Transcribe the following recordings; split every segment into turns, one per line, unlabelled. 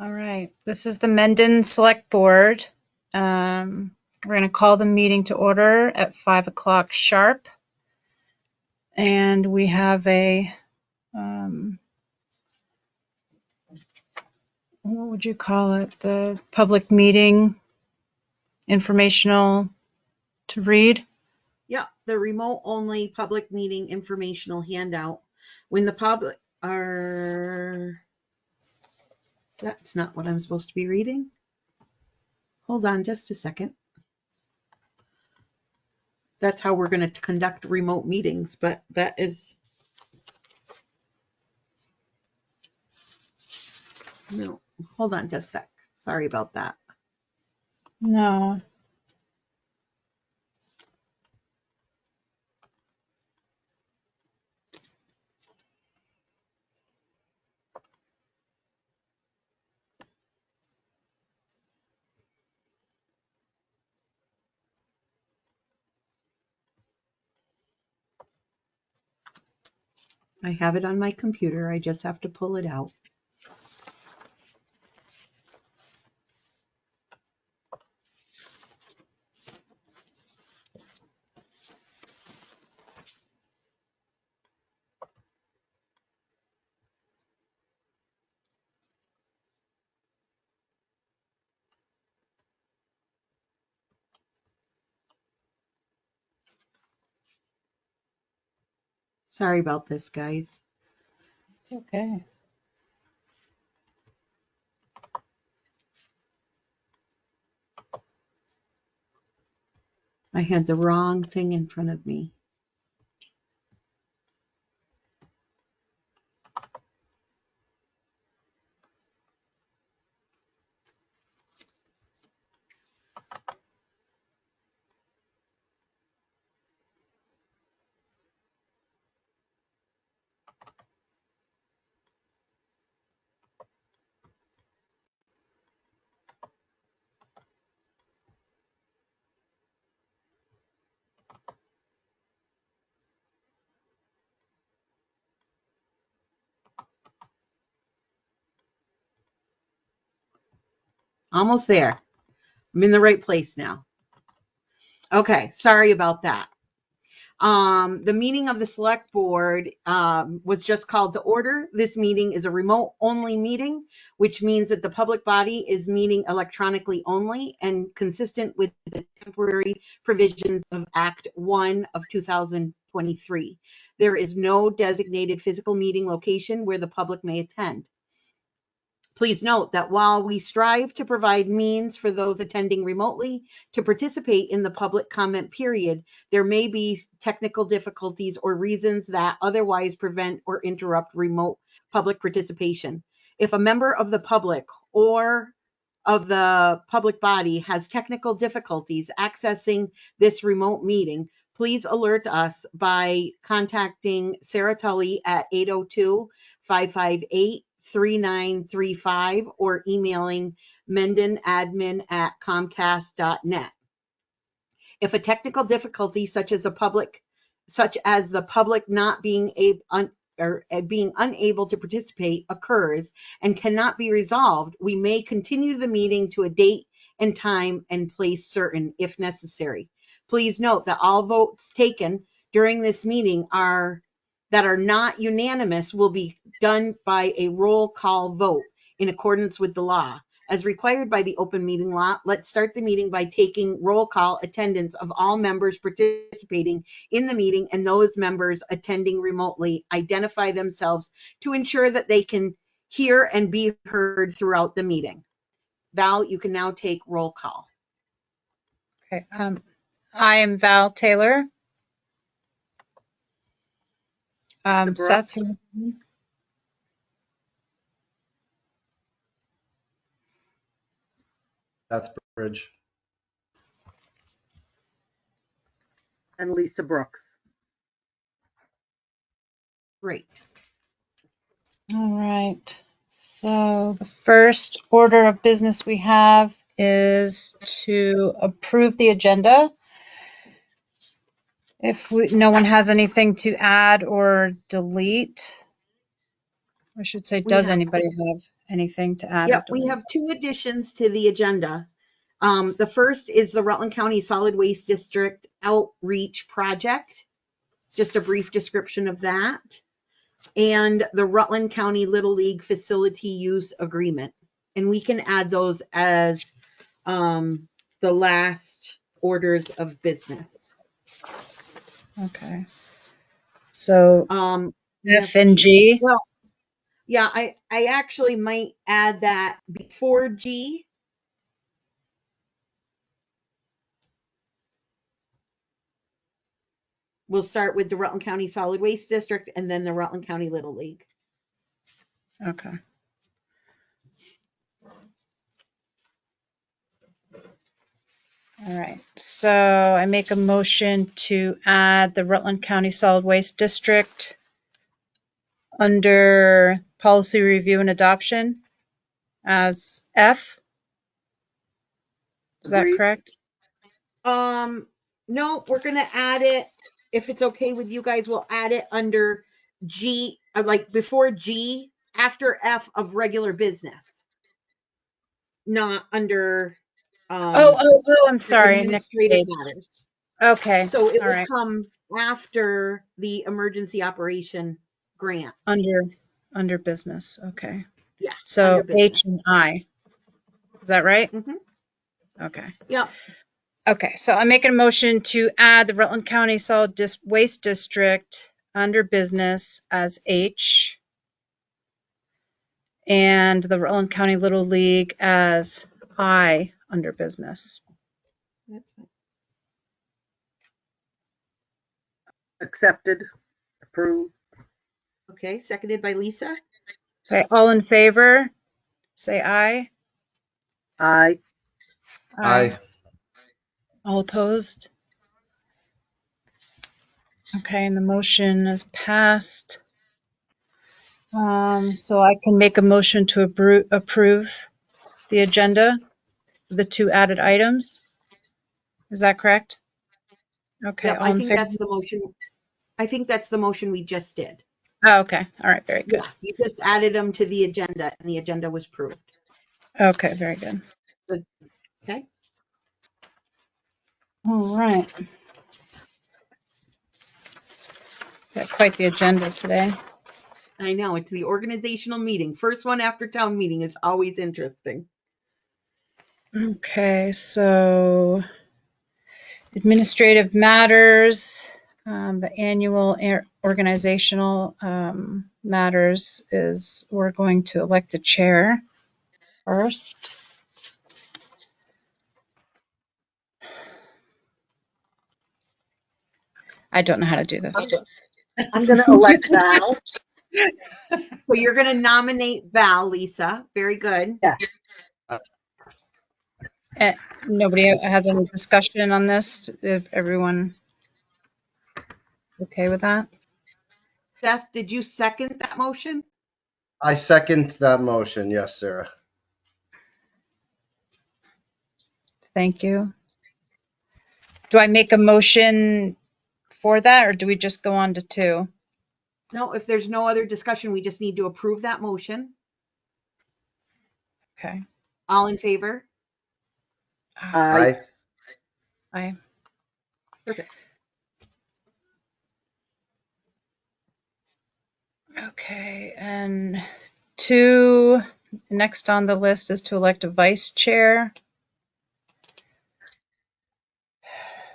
All right, this is the Mendon Select Board. We're going to call the meeting to order at 5 o'clock sharp. And we have a, what would you call it? The public meeting informational to read.
Yeah, the remote only public meeting informational handout. When the public are, that's not what I'm supposed to be reading. Hold on just a second. That's how we're going to conduct remote meetings, but that is, no, hold on just a sec. Sorry about that.
No.
I have it on my computer. I just have to pull it out. Sorry about this, guys.
It's okay.
I had the wrong thing in front of me. Almost there. I'm in the right place now. Okay, sorry about that. The meeting of the select board was just called to order. This meeting is a remote only meeting, which means that the public body is meeting electronically only and consistent with the temporary provisions of Act 1 of 2023. There is no designated physical meeting location where the public may attend. Please note that while we strive to provide means for those attending remotely to participate in the public comment period, there may be technical difficulties or reasons that otherwise prevent or interrupt remote public participation. If a member of the public or of the public body has technical difficulties accessing this remote meeting, please alert us by contacting Sarah Tully at 802-558-3935 or emailing mendonadmin@comcast.net. If a technical difficulty such as the public not being being unable to participate occurs and cannot be resolved, we may continue the meeting to a date and time and place certain if necessary. Please note that all votes taken during this meeting that are not unanimous will be done by a roll call vote in accordance with the law. As required by the open meeting law, let's start the meeting by taking roll call attendance of all members participating in the meeting, and those members attending remotely identify themselves to ensure that they can hear and be heard throughout the meeting. Val, you can now take roll call.
Okay. I am Val Taylor. Seth.
Seth Bridge.
And Lisa Brooks. Great.
All right. So the first order of business we have is to approve the agenda. If no one has anything to add or delete, I should say, does anybody have anything to add?
Yep, we have 2 additions to the agenda. The first is the Rutland County Solid Waste District Outreach Project. Just a brief description of that. And the Rutland County Little League Facility Use Agreement. And we can add those as the last orders of business.
Okay. So F and G.
Well, yeah, I actually might add that before G. We'll start with the Rutland County Solid Waste District and then the Rutland County Little League.
Okay. All right. So I make a motion to add the Rutland County Solid Waste District under policy review and adoption as F. Is that correct?
No, we're gonna add it. If it's okay with you guys, we'll add it under G, like before G, after F of regular business, not under
I'm sorry.
administrative matters.
Okay.
So it
All
will
right.
come after the emergency operation grant.
Under business. Okay.
Yeah.
So
under business.
H and I. Is that right?
Mm-hmm.
Okay.
Yep.
Okay. So I'm making a motion to add the Rutland County Solid Waste District under business as H and the Rutland County Little League as I under business.
That's fine.
Accepted. Approved.
Okay, seconded by Lisa.
Okay. All in favor, say aye.
Aye.
Aye.
All opposed? Okay, and the motion is passed. So I can make a motion to approve the agenda, the 2 added items. Is that correct? Okay.
Yep,
all
I
in
think
favor?
that's the motion. I think that's the motion we just did.
Oh, okay. All right. Very good.
Yeah, you just added them to the agenda and the agenda was approved.
Okay. Very good.
Okay.
All right. Got quite the agenda today.
I know, it's the organizational meeting. First one after town meeting is always interesting.
Okay. So administrative matters, the annual organizational matters is we're going to elect the chair first. I don't know how to do this.
I'm going to elect Val.
So you're going to nominate Val, Lisa. Very good.
Yeah.
Nobody has any discussion on this? If everyone okay with that?
Seth, did you second that motion?
I second that motion. Yes, Sarah.
Thank you. Do I make a motion for that, or do we just go on to 2?
No, if there's no other discussion, we just need to approve that motion.
Okay.
All in favor?
Aye.
Aye.
Perfect.
Okay, and 2, next on the list is to elect a vice chair.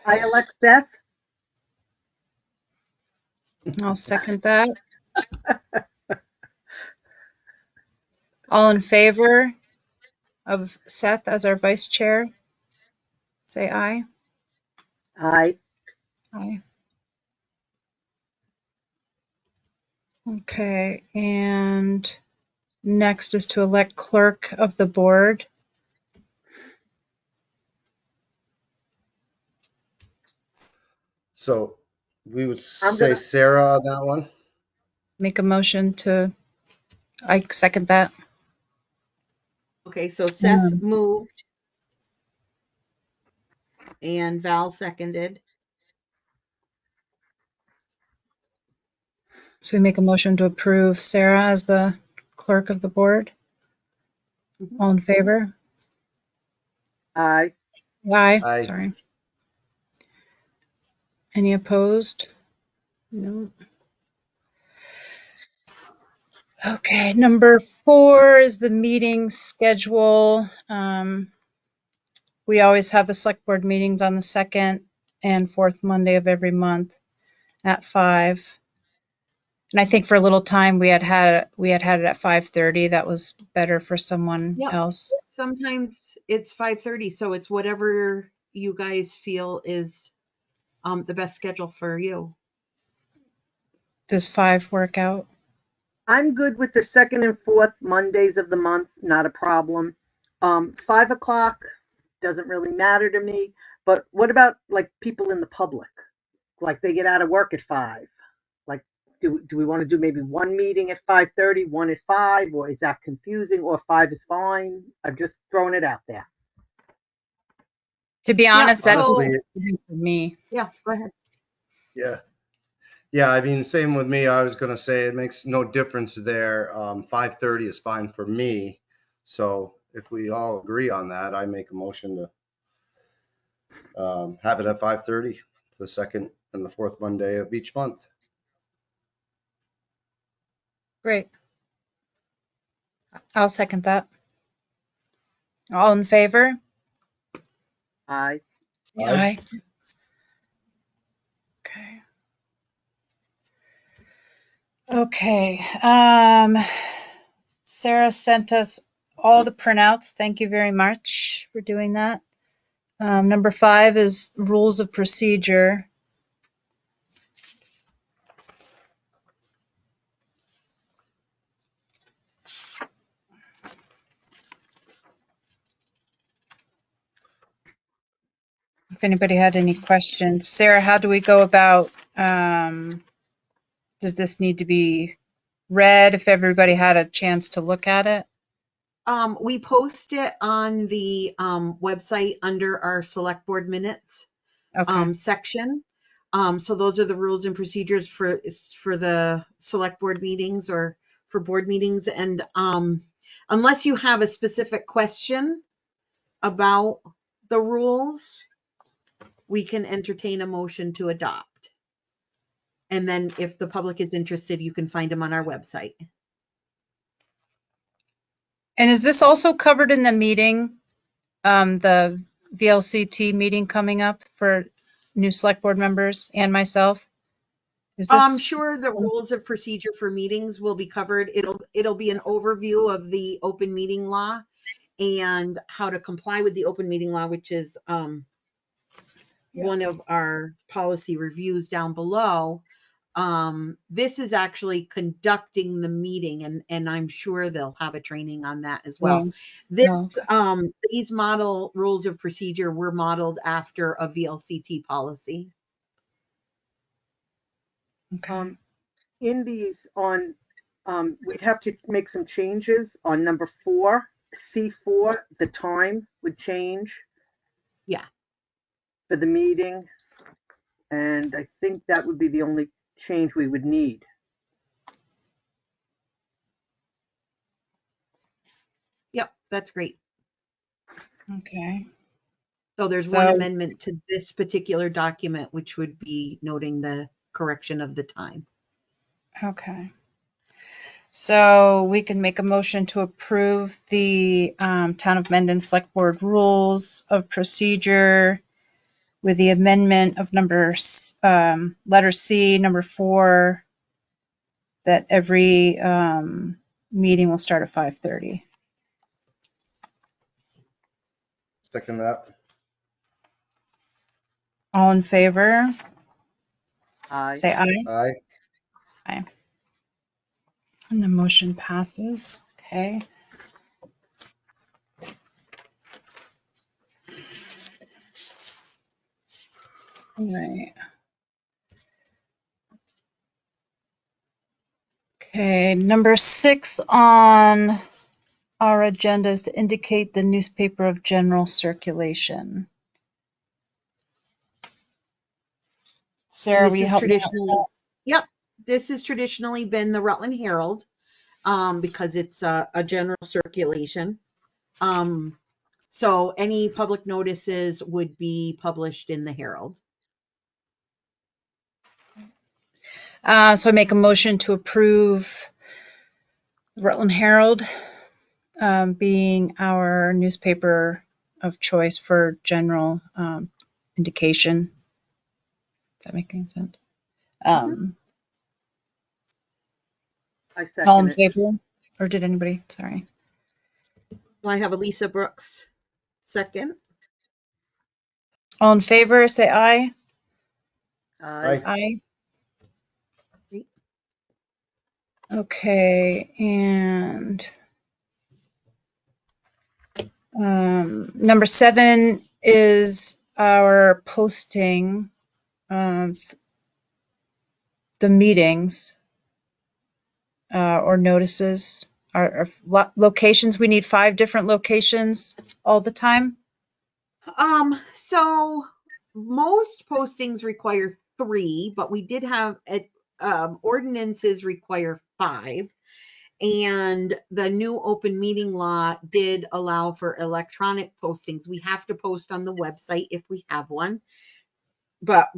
I elect Beth.
I'll second that. All in favor of Seth as our vice chair, say aye.
Aye.
Aye. Okay, and next is to elect clerk of the board.
So we would
I'm
say
gonna-
Sarah on that one.
Make a motion to, I second that.
Okay, so Seth
Mm.
moved. And Val seconded.
So we make a motion to approve Sarah as the clerk of the board. All in favor?
Aye.
Aye,
Aye.
sorry. Any opposed? No. Okay, number 4 is the meeting schedule. We always have the select board meetings on the second and fourth Monday of every month at 5. And I think for a little time we had it at 5:30. That was better for someone
Yep.
else.
Sometimes it's 5:30, so it's whatever you guys feel is the best schedule for you.
Does 5 work out?
I'm good with the second and fourth Mondays of the month, not a problem. 5 o'clock doesn't really matter to me, but what about like people in the public? Like they get out of work at 5. Like, do we want to do maybe one meeting at 5:30, one at 5, or is that confusing, or 5 is fine? I'm just throwing it out there.
To be honest, that's
Honestly,
confusing for me.
Yeah, go ahead.
yeah. Yeah, I mean, same with me. I was going to say it makes no difference there. 5:30 is fine for me. So if we all agree on that, I make a motion to have it at 5:30, the second and the fourth Monday of each month.
Great. I'll second that. All in favor?
Aye.
Aye.
Okay. Okay. Sarah sent us all the printouts. Thank you very much for doing that. Number 5 is rules of procedure. If anybody had any questions. Sarah, how do we go about, does this need to be read if everybody had a chance to look at it?
We post it on the website under our select board minutes
Okay.
section. So those are the rules and procedures for the select board meetings or for board meetings. And unless you have a specific question about the rules, we can entertain a motion to adopt. And then if the public is interested, you can find them on our website.
And is this also covered in the meeting, the VLCT meeting coming up for new select board members and myself? Is
I'm
this,
sure the rules of procedure for meetings will be covered. It'll be an overview of the open meeting law and how to comply with the open meeting law, which is one of our policy reviews down below. This is actually conducting the meeting, and I'm sure they'll have a training on that as well. These model rules of procedure were modeled after a VLCT policy.
okay.
In these on, we'd have to make some changes on number 4, C4, the time would change.
Yeah.
For the meeting. And I think that would be the only change we would need.
Yep, that's great.
Okay.
So there's one amendment to this particular document, which would be noting the correction of the time.
Okay. So we can make a motion to approve the Town of Mendon Select Board Rules of Procedure with the amendment of letter C, number 4, that every meeting will start at 5:30.
Second that.
All in favor?
Aye.
Say aye.
Aye.
Aye. And the motion passes. Okay. All right. Okay, number 6 on our agenda is to indicate the newspaper of general circulation. Sarah, will you help me out?
Yep, this has traditionally been the Rutland Herald because it's a general circulation. So any public notices would be published in the Herald.
So I make a motion to approve Rutland Herald being our newspaper of choice for general indication. Does that make any sense?
I
All in
second it.
favor? Or did anybody? Sorry.
I have a Lisa Brooks second.
All in favor, say aye.
Aye.
Aye. Okay, and number 7 is our posting of the meetings or notices. Our locations, we need 5 different locations all the time.
So most postings require 3, but we did have ordinances require 5. And the new open meeting law did allow for electronic postings. We have to post on the website if we have one. But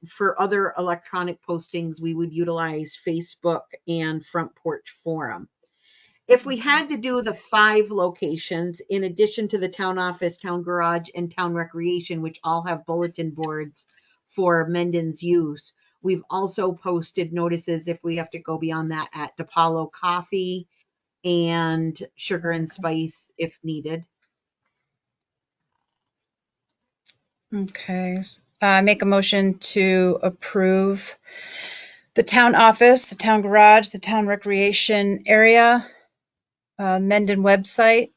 for other electronic postings, we would utilize Facebook and Front Porch Forum. If we had to do the 5 locations, in addition to the town office, town garage, and town recreation, which all have bulletin boards for Mendon's use, we've also posted notices if we have to go beyond that at DePaulo Coffee and Sugar and Spice if needed.
Okay. Make a motion to approve the town office, the town garage, the town recreation area, Mendon website,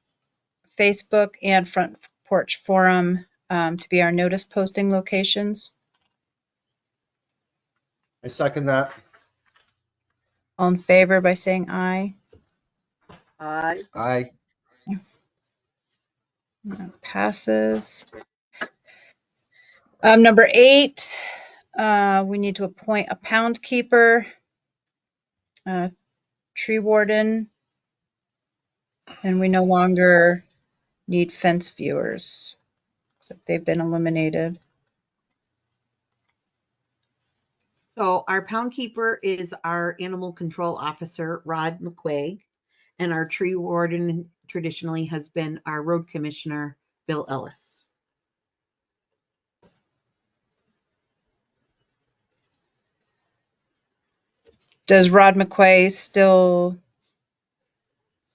Facebook, and Front Porch Forum to be our notice posting locations.
I second that.
All in favor by saying aye.
Aye.
Aye.
That passes. Number 8, we need to appoint a pound keeper, tree warden, and we no longer need fence viewers, so they've been eliminated.
So our pound keeper is our animal control officer, Rod McQuay, and our tree warden traditionally has been our road commissioner, Bill Ellis.
Does Rod McQuay still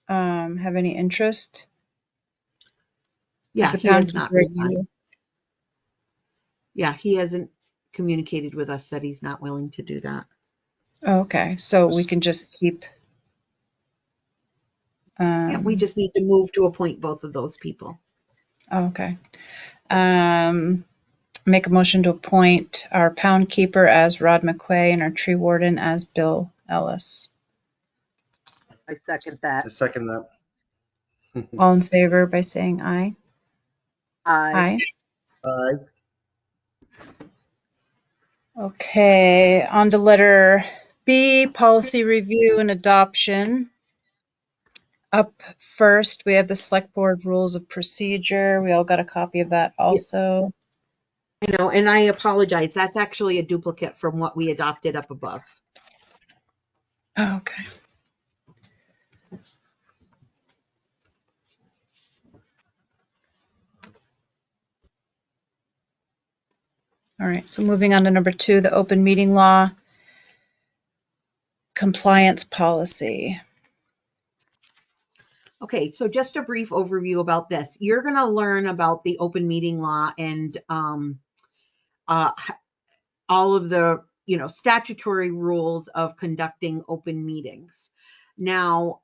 have any interest?
Yeah,
The
he
pound
has not
keeper
resigned.
you?
Yeah, he hasn't communicated with us that he's not willing to do that.
Oh, okay, so we can just keep.
Yeah, we just need to move to appoint both of those people.
Oh, okay. Make a motion to appoint our pound keeper as Rod McQuay and our tree warden as Bill Ellis.
I second
I
that.
second that.
All in favor by saying aye.
Aye.
Aye.
Okay, on to letter B, policy review and adoption. Up first, we have the select board rules of procedure. We all got a copy of that also.
I know, and I apologize. That's actually a duplicate from what we adopted up above.
Oh, okay. All right, so moving on to number 2, the open meeting law compliance policy.
Okay, so just a brief overview about this. You're going to learn about the open meeting law and all of the statutory rules of conducting open meetings. Now,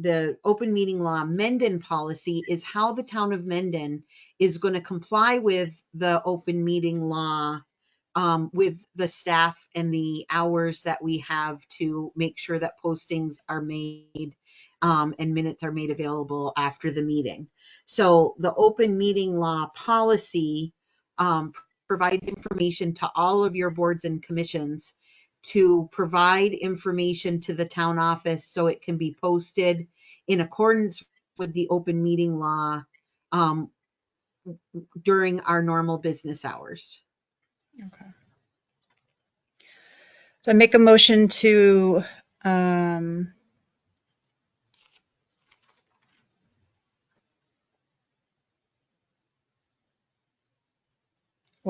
the open meeting law Mendon policy is how the town of Mendon is going to comply with the open meeting law with the staff and the hours that we have to make sure that postings are made and minutes are made available after the meeting. So the open meeting law policy provides information to all of your boards and commissions to provide information to the town office so it can be posted in accordance with the open meeting law during our normal business hours.
Okay. So I make a motion to, well,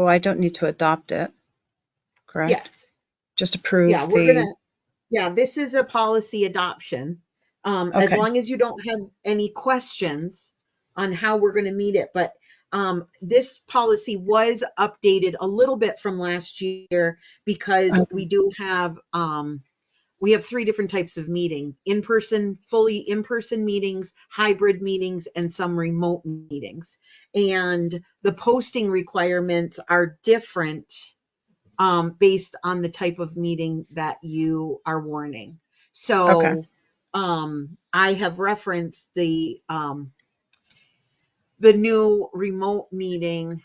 I don't need to adopt it, correct?
Yes.
Just approve
Yeah, we're
the,
gonna, yeah, this is a policy adoption. As
okay,
long as you don't have any questions on how we're gonna meet it, but this policy was updated a little bit from last year because we do have, we have 3 different types of meeting: in-person, fully in-person meetings, hybrid meetings, and some remote meetings. And the posting requirements are different based on the type of meeting that you are warning.
okay,
So I have referenced the new remote meeting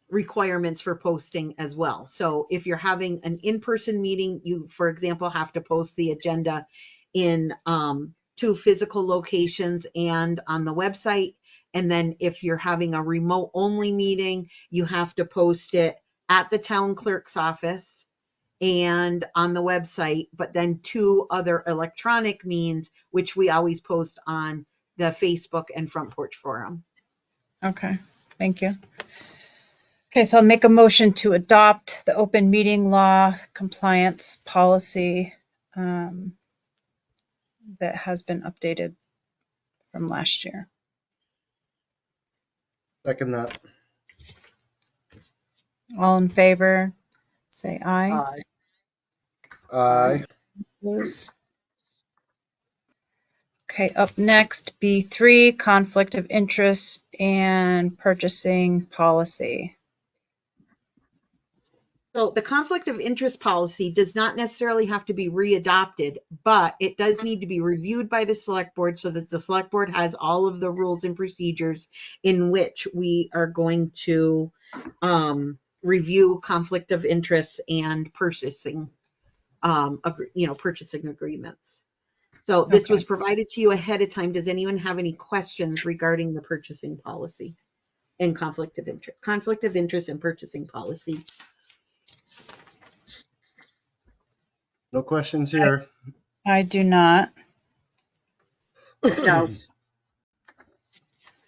requirements for posting as well. So if you're having an in-person meeting, you, for example, have to post the agenda in 2 physical locations and on the website. And then if you're having a remote only meeting, you have to post it at the town clerk's office and on the website, but then 2 other electronic means, which we always post on the Facebook and Front Porch Forum.
okay, thank you. Okay, so I'll make a motion to adopt the open meeting law compliance policy that has been updated from last year.
Second that.
All in favor, say aye.
Aye.
Liz? Okay, up next, B3, conflict of interest and purchasing policy.
So the conflict of interest policy does not necessarily have to be readopted, but it does need to be reviewed by the select board so that the select board has all of the rules and procedures in which we are going to review conflict of interest and purchasing, purchasing agreements. So this was provided to you ahead of time. Does anyone have any questions regarding the purchasing policy and conflict of interest and purchasing policy?
No questions here.
I do not.
No.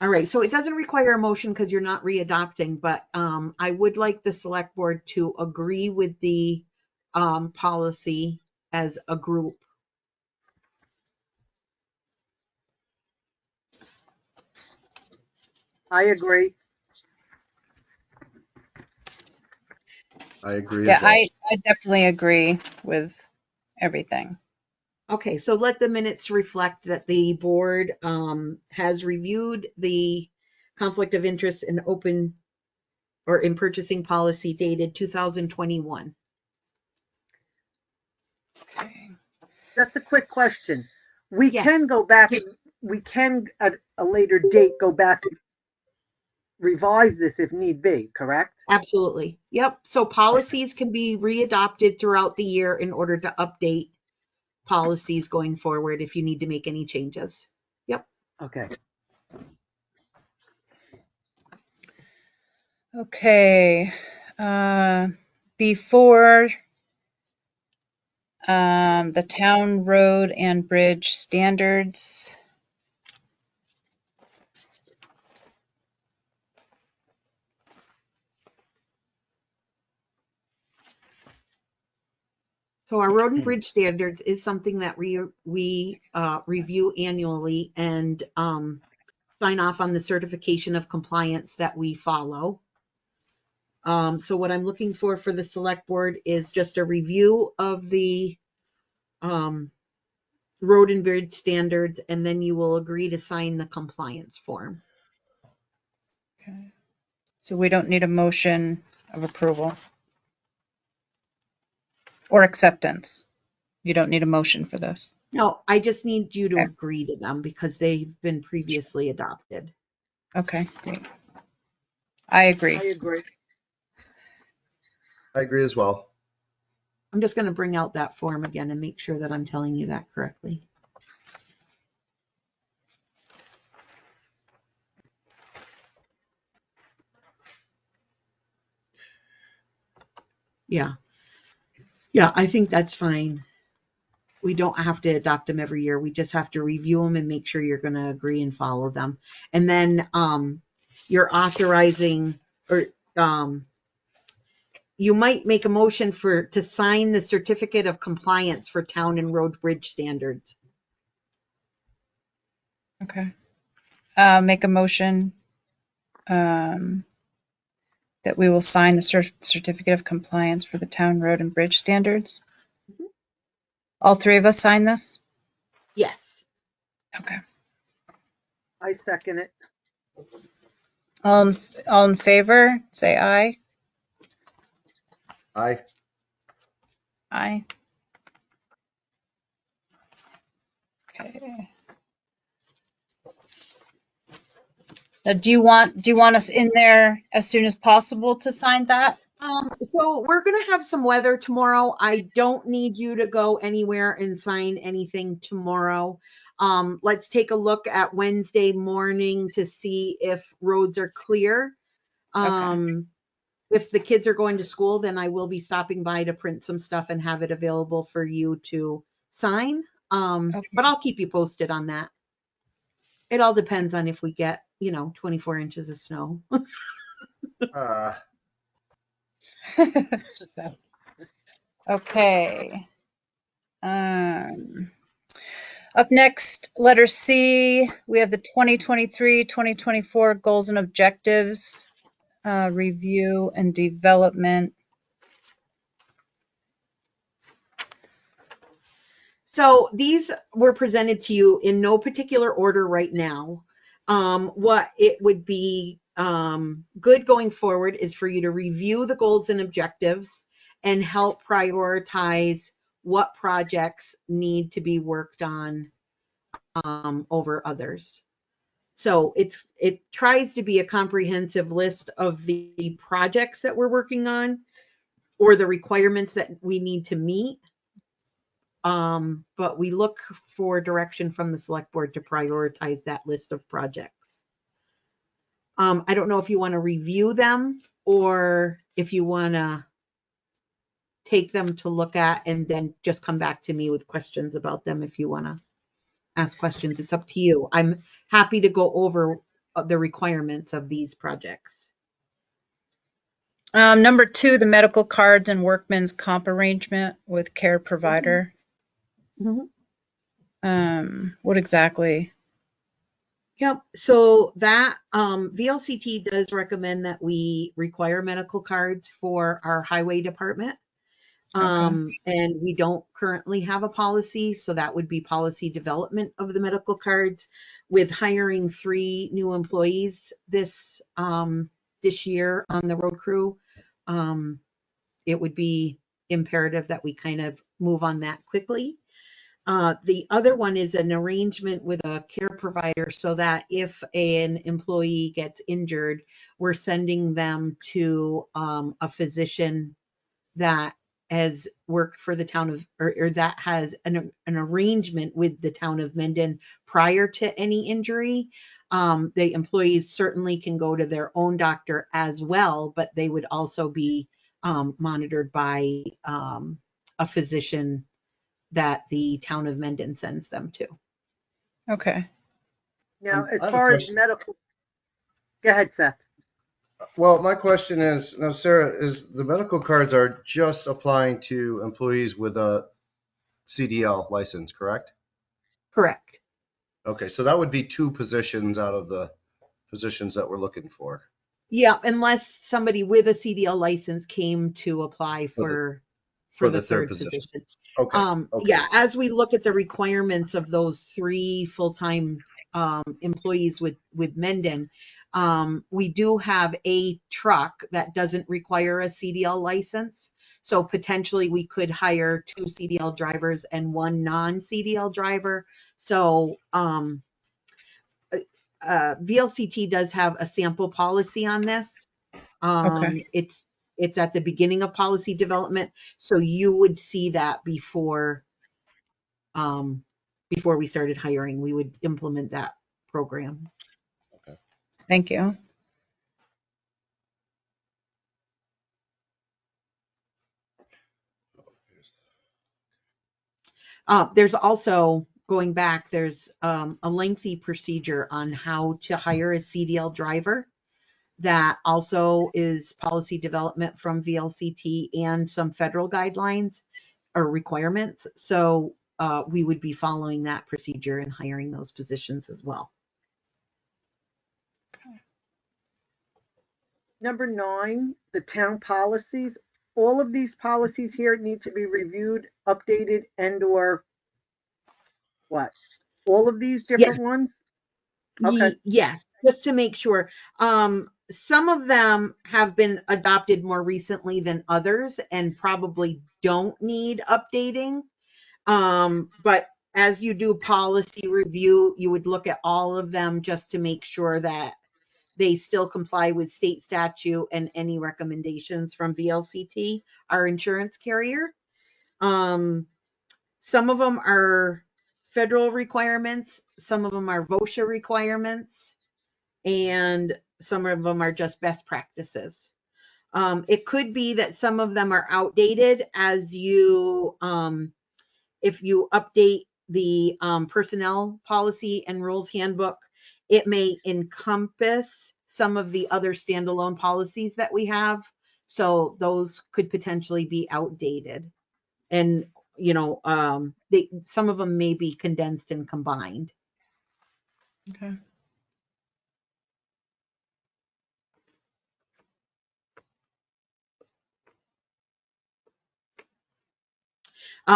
All right, so it doesn't require a motion because you're not readopting, but I would like the select board to agree with the policy as a group.
I agree.
I agree
Yeah,
as well.
I definitely agree with everything.
Okay, so let the minutes reflect that the board has reviewed the conflict of interest in open or in purchasing policy dated 2021.
Okay.
Just a quick question. We
Yes.
can go back, we can at a later date go back and revise this if need be, correct?
Absolutely. Yep. So policies can be readopted throughout the year in order to update policies going forward if you need to make any changes. Yep.
Okay.
Okay. Before the town road and bridge standards.
So our road and bridge standards is something that we review annually and sign off on the certification of compliance that we follow. So what I'm looking for the select board is just a review of the road and bridge standards, and then you will agree to sign the compliance form.
Okay. So we don't need a motion of approval or acceptance. You don't need a motion for this.
No, I just need you to
Okay.
agree to them because they've been previously adopted.
Okay, great. I agree.
I agree.
I agree as well.
I'm just going to bring out that form again and make sure that I'm telling you that correctly. Yeah. Yeah, I think that's fine. We don't have to adopt them every year. We just have to review them and make sure you're going to agree and follow them. And then you're authorizing, or you might make a motion to sign the certificate of compliance for town and road bridge standards.
Okay. Make a motion that we will sign the certificate of compliance for the town road and bridge standards.
Mhm.
All three of us sign this?
Yes.
Okay.
I second it.
All in favor, say aye.
Aye.
Aye. Okay. Now, do you want us in there as soon as possible to sign that?
So we're going to have some weather tomorrow. I don't need you to go anywhere and sign anything tomorrow. Let's take a look at Wednesday morning to see if roads are clear.
Okay.
If the kids are going to school, then I will be stopping by to print some stuff and have it available for you to sign.
Okay.
But I'll keep you posted on that. It all depends on if we get, 24 inches of snow.
Uh,
So, okay. Up next, letter C, we have the 2023-2024 goals and objectives, review and development.
So these were presented to you in no particular order right now. What it would be good going forward is for you to review the goals and objectives and help prioritize what projects need to be worked on over others. So it tries to be a comprehensive list of the projects that we're working on or the requirements that we need to meet. But we look for direction from the select board to prioritize that list of projects. I don't know if you want to review them or if you want to take them to look at and then just come back to me with questions about them if you want to ask questions. It's up to you. I'm happy to go over the requirements of these projects.
Number 2, the medical cards and workman's comp arrangement with care provider.
Mm-hmm.
What exactly?
Yep. So that VLCT does recommend that we require medical cards for our highway department.
Okay.
And we don't currently have a policy, so that would be policy development of the medical cards. With hiring 3 new employees this year on the road crew, it would be imperative that we kind of move on that quickly. The other one is an arrangement with a care provider so that if an employee gets injured, we're sending them to a physician that has worked for the town of, or that has an arrangement with the town of Mendon prior to any injury. The employees certainly can go to their own doctor as well, but they would also be monitored by a physician that the town of Mendon sends them to.
Okay.
Now, as
I have a
far as
question.
medical, go ahead, Seth.
Well, my question is, now, Sarah, is the medical cards are just applying to employees with a CDL license, correct?
Correct.
Okay, so that would be 2 positions out of the positions that we're looking for.
Yeah, unless somebody with a CDL license came to apply
For
for
the
the
third
third
position.
position.
Okay.
Yeah, as we look at the requirements of those 3 full-time employees with Mendon, we do have a truck that doesn't require a CDL license. So potentially we could hire 2 CDL drivers and 1 non-CDL driver. So VLCT does have a sample policy on this.
Okay.
It's at the beginning of policy development, so you would see that before we started hiring. We would implement that program.
Thank you.
There's also, going back, there's a lengthy procedure on how to hire a CDL driver. That also is policy development from VLCT and some federal guidelines or requirements. So we would be following that procedure and hiring those positions as well.
Number 9, the town policies. All of these policies here need to be reviewed, updated, and or what? All of these different ones? Okay.
Yes, just to make sure. Some of them have been adopted more recently than others and probably don't need updating. But as you do policy review, you would look at all of them just to make sure that they still comply with state statute and any recommendations from VLCT, our insurance carrier. Some of them are federal requirements, some of them are VOSHA requirements, and some of them are just best practices. It could be that some of them are outdated as you, if you update the personnel policy and rules handbook, it may encompass some of the other standalone policies that we have. So those could potentially be outdated. And, some of them may be condensed and combined.
Okay.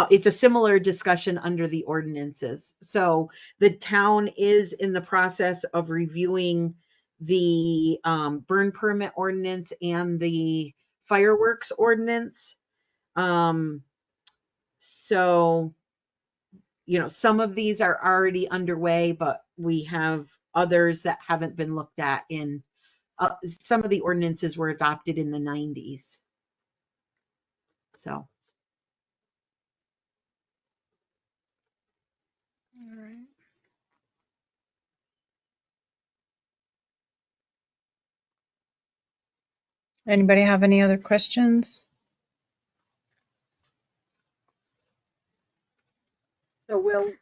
It's a similar discussion under the ordinances. So the town is in the process of reviewing the burn permit ordinance and the fireworks ordinance. So, some of these are already underway, but we have others that haven't been looked at in, some of the ordinances were adopted in the 90s. So.
All right. Anybody have any other questions?
So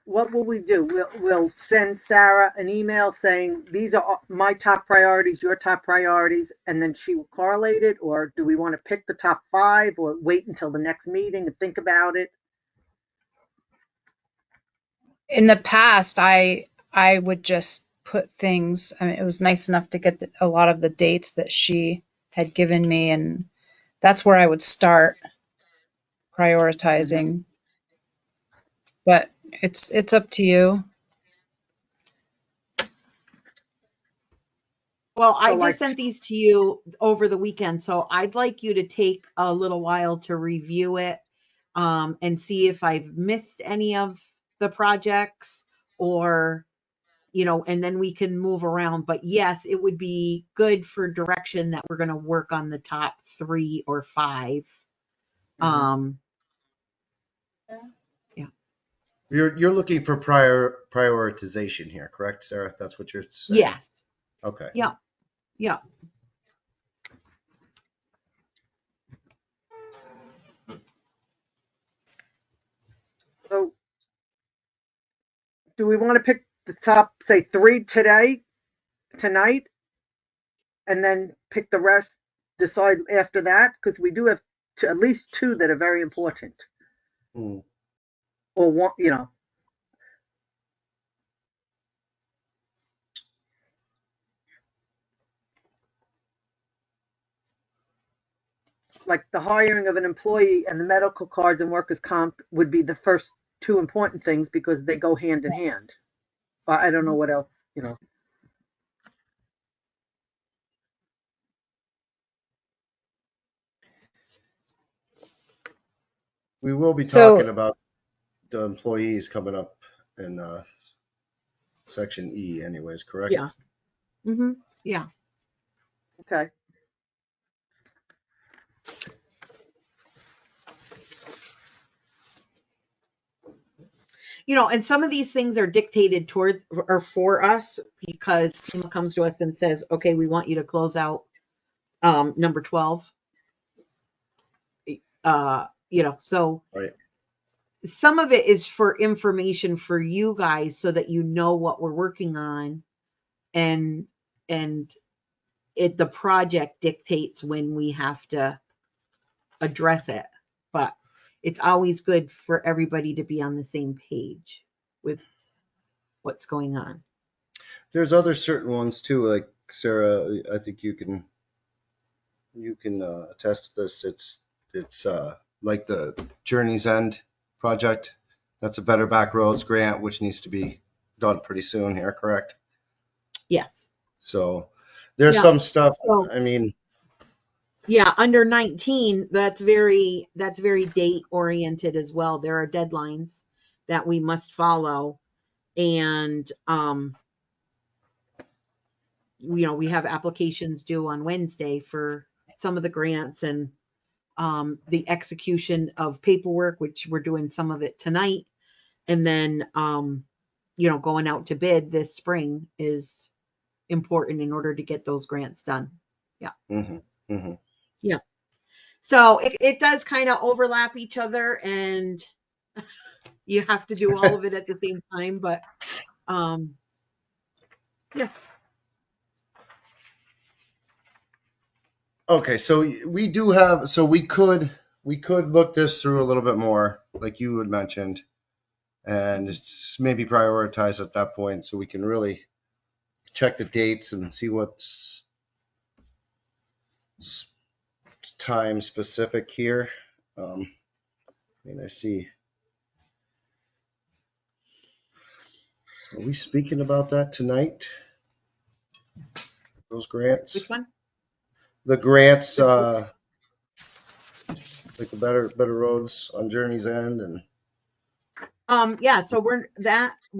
what will we do? We'll send Sarah an email saying these are my top priorities, your top priorities, and then she will correlate it, or do we want to pick the top 5 or wait until the next meeting and think about it?
In the past, I would just put things, I mean, it was nice enough to get a lot of the dates that she had given me, and that's where I would start prioritizing. But it's up to you.
Well, I
So,
just sent these to you over the weekend, so I'd like you to take a little while to review it, and see if I've missed any of the projects, or, and then we can move around. But yes, it would be good for direction that we're going to work on the top 3 or 5. Yeah.
You're looking for prioritization here, correct, Sarah? That's what you're saying?
Yes.
Okay.
Yeah. Yeah.
So do we want to pick the top, say 3 tonight, and then pick the rest, decide after that? Because we do have at least 2 that are very important.
Mm.
Or one, like the hiring of an employee and the medical cards and workers' comp would be the first 2 important things because they go hand in hand. I don't know what else,
We will be
So-
talking about the employees coming up in section E anyways, correct?
Yeah. Mm-hmm. Yeah.
Okay.
And some of these things are dictated towards or for us because FEMA comes to us and says, okay, we want you to close out number 12. So
Right.
some of it is for information for you guys so that you know what we're working on, and the project dictates when we have to address it. But it's always good for everybody to be on the same page with what's going on.
There's other certain ones too, like Sarah, I think you can attest to this. It's like the Journey's End project. That's a Better Back Roads grant, which needs to be done pretty soon here, correct?
Yes.
So there's
Yeah.
some stuff.
So,
I mean,
yeah, under 19, that's very date oriented as well. There are deadlines that we must follow, and we have applications due on Wednesday for some of the grants, and the execution of paperwork, which we're doing some of it tonight, and then going out to bid this spring is important in order to get those grants done. Yeah. Yeah. So it does kind of overlap each other, and you have to do all of it at the same time, but yeah.
okay, so we could look this through a little bit more, like you had mentioned, and just maybe prioritize at that point so we can really check the dates and see what's time specific here. I mean, I see. Are we speaking about that tonight? Those grants?
Which one?
The grants, like the better roads on Journey's End, and
Yeah, so we're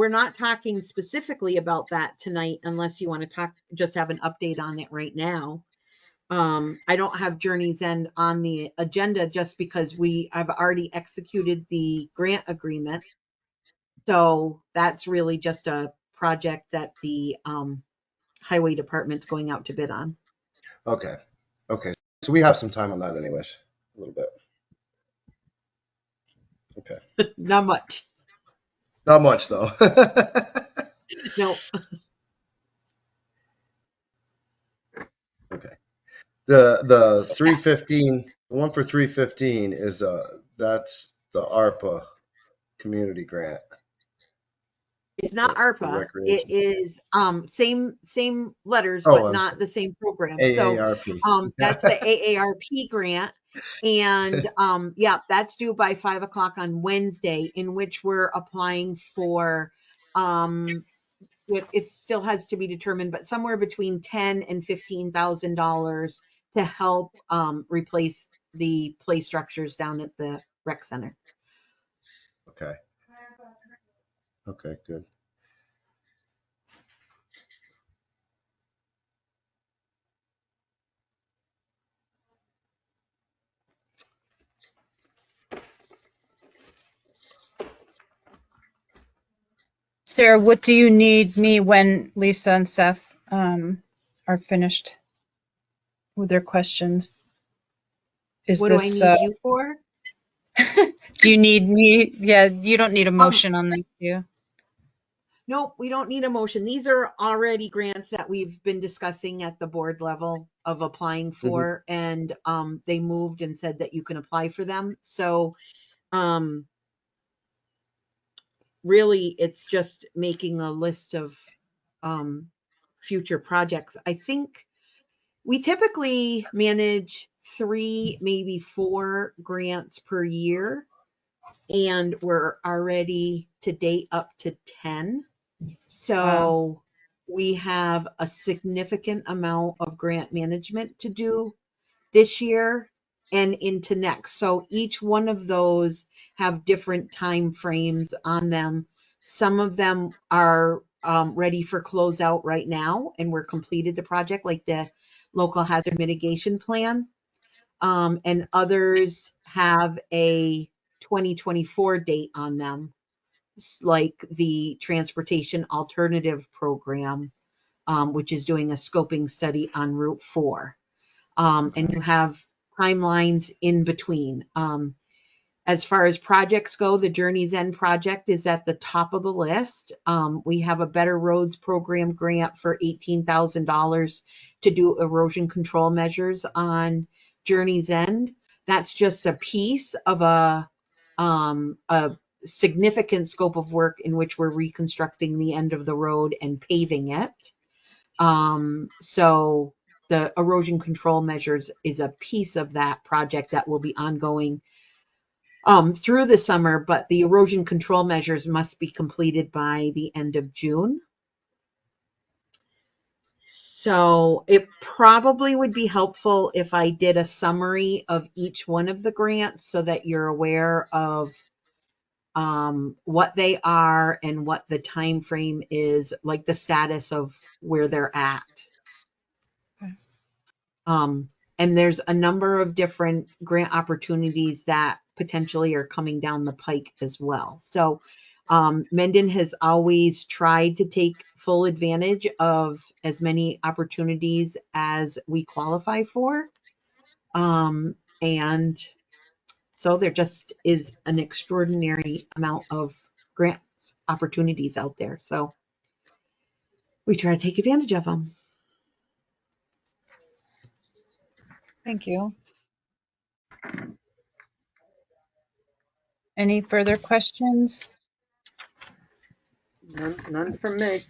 not talking specifically about that tonight unless you want to just have an update on it right now. I don't have Journey's End on the agenda just because I've already executed the grant agreement. So that's really just a project that the highway department's going out to bid on.
okay. So we have some time on that anyways, a little bit. Okay.
Not much.
Not much though.
No.
Okay. The 315, the one for 315 is that's the ARPA community grant.
It's not
for
ARPA.
recreation.
It is same letters,
Oh,
but
I'm
not
sorry.
the same program.
AARP.
So that's the AARP grant. And yeah, that's due by 5:00 on Wednesday, in which we're applying for it still has to be determined, but somewhere between $10,000 and $15,000 to help replace the play structures down at the rec center.
Okay. Okay, good.
Sarah, what do you need me when Lisa and Seth are finished with their questions? Is
What do I
this,
need you for?
do you need me? Yeah, you don't need a motion on this, do you?
Nope, we don't need a motion. These are already grants that we've been discussing at the board level of applying for, and they moved and said that you can apply for them. So really, it's just making a list of future projects. I think we typically manage 3, maybe 4 grants per year, and we're already to date up to 10. So we have a significant amount of grant management to do this year and into next. So each one of those have different time frames on them. Some of them are ready for closeout right now, and we're completed the project, like the local hazard mitigation plan. And others have a 2024 date on them, like the Transportation Alternative Program, which is doing a scoping study on Route 4. And you have timelines in between. As far as projects go, the Journey's End project is at the top of the list. We have a Better Roads Program grant for $18,000 to do erosion control measures on Journey's End. That's just a piece of a significant scope of work in which we're reconstructing the end of the road and paving it. So the erosion control measures is a piece of that project that will be ongoing through the summer, but the erosion control measures must be completed by the end of June. So it probably would be helpful if I did a summary of each one of the grants so that you're aware of what they are and what the time frame is, like the status of where they're at.
Okay.
And there's a number of different grant opportunities that potentially are coming down the pike as well. So Mendon has always tried to take full advantage of as many opportunities as we qualify for. And so there just is an extraordinary amount of grant opportunities out there. So we try to take advantage of them.
Thank you. Any further questions?
None from me.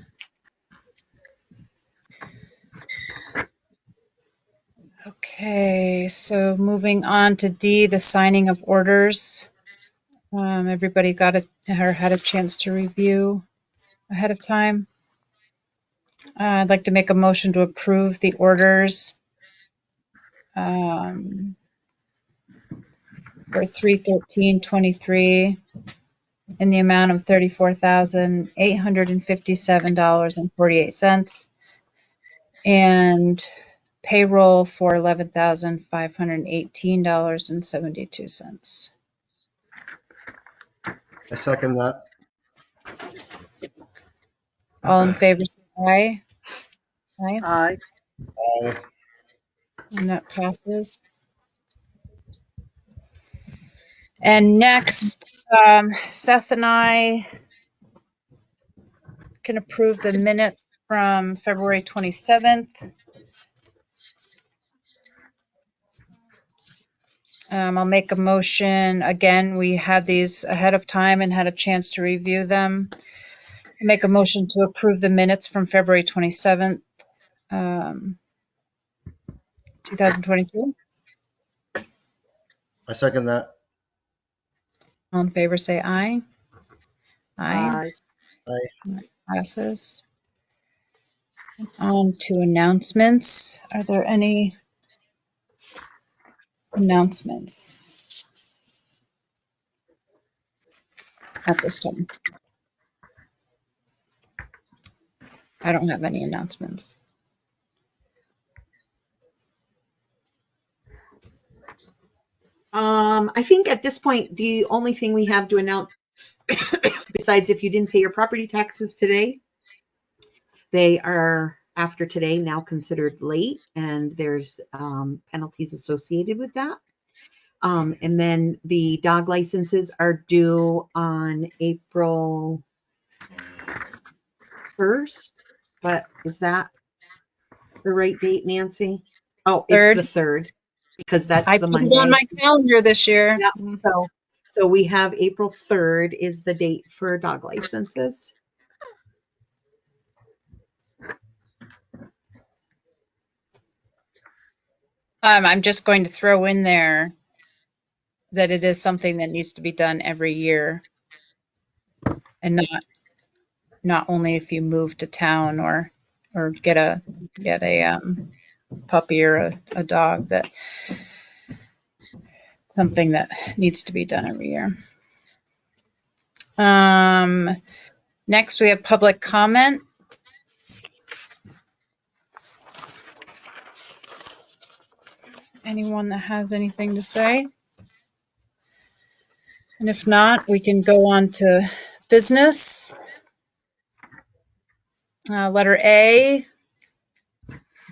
Okay, so moving on to D, the signing of orders. Everybody got it or had a chance to review ahead of time. I'd like to make a motion to approve the orders for 3/13/23 in the amount of $34,857.48 and payroll for $11,518.72.
I second that.
All in favor, say aye. Aye.
Aye.
And that passes. And next, Seth and I can approve the minutes from February 27th. I'll make a motion. Again, we had these ahead of time and had a chance to review them. Make a motion to approve the minutes from February 27th, 2022.
I second that.
All in favor, say aye.
Aye.
Passes. On to announcements. Are there any announcements at this time? I don't have any announcements.
I think at this point, the only thing we have to announce, besides if you didn't pay your property taxes today, they are after today now considered late, and there's penalties associated with that. And then the dog licenses are due on April 1st, but is that the right date, Nancy? Oh, it's the 3rd, because that's
I
the
put
Monday.
it on my calendar this year.
Yeah, so we have April 3rd is the date for dog licenses.
I'm just going to throw in there that it is something that needs to be done every year, and not only if you move to town or get a puppy or a dog, that something that needs to be done every year. Next we have public comment. Anyone that has anything to say? And if not, we can go on to business. Letter A,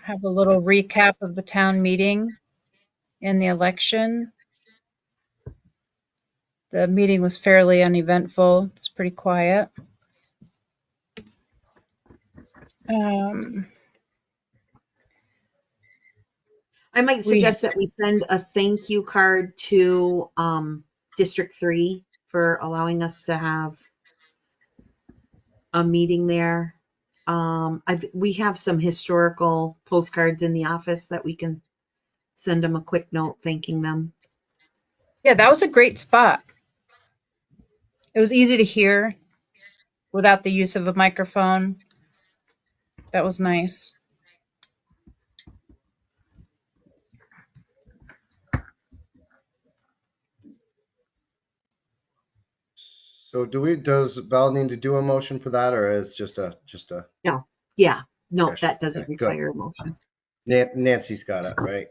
have a little recap of the town meeting and the election. The meeting was fairly uneventful. It's pretty quiet.
I might
We
suggest that we send a thank you card to District 3 for allowing us to have a meeting there. We have some historical postcards in the office that we can send them a quick note thanking them.
Yeah, that was a great spot. It was easy to hear without the use of a microphone. That was nice.
So does Val need to do a motion for that, or is just a
No, yeah, no,
Okay,
that doesn't
okay, good.
require a motion.
Nancy's got it, right?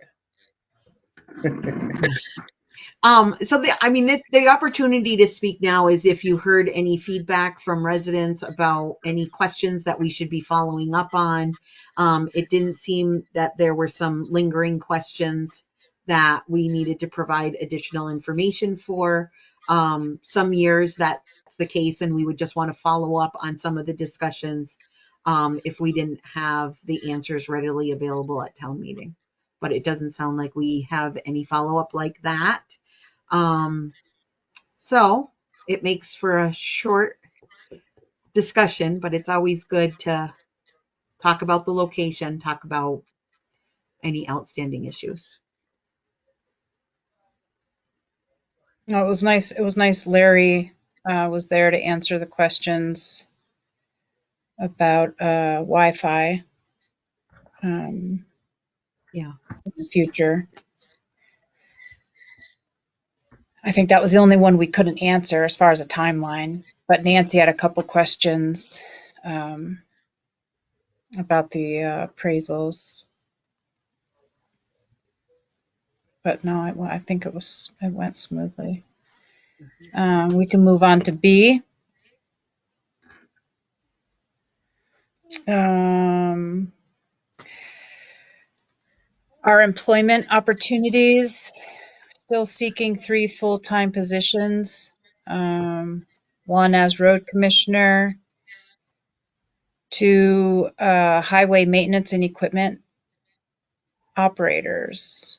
So the opportunity to speak now is if you heard any feedback from residents about any questions that we should be following up on. It didn't seem that there were some lingering questions that we needed to provide additional information for. Some years that's the case, and we would just want to follow up on some of the discussions if we didn't have the answers readily available at town meeting. But it doesn't sound like we have any follow-up like that. So it makes for a short discussion, but it's always good to talk about the location, talk about any outstanding issues.
No, it was nice. It was nice. Larry was there to answer the questions about Wi-Fi
Yeah.
in the future. I think that was the only one we couldn't answer as far as a timeline. But Nancy had a couple questions about the appraisals. But no, I think it went smoothly. We can move on to B. Our employment opportunities, still seeking 3 full-time positions. One as road commissioner, 2 highway maintenance and equipment operators.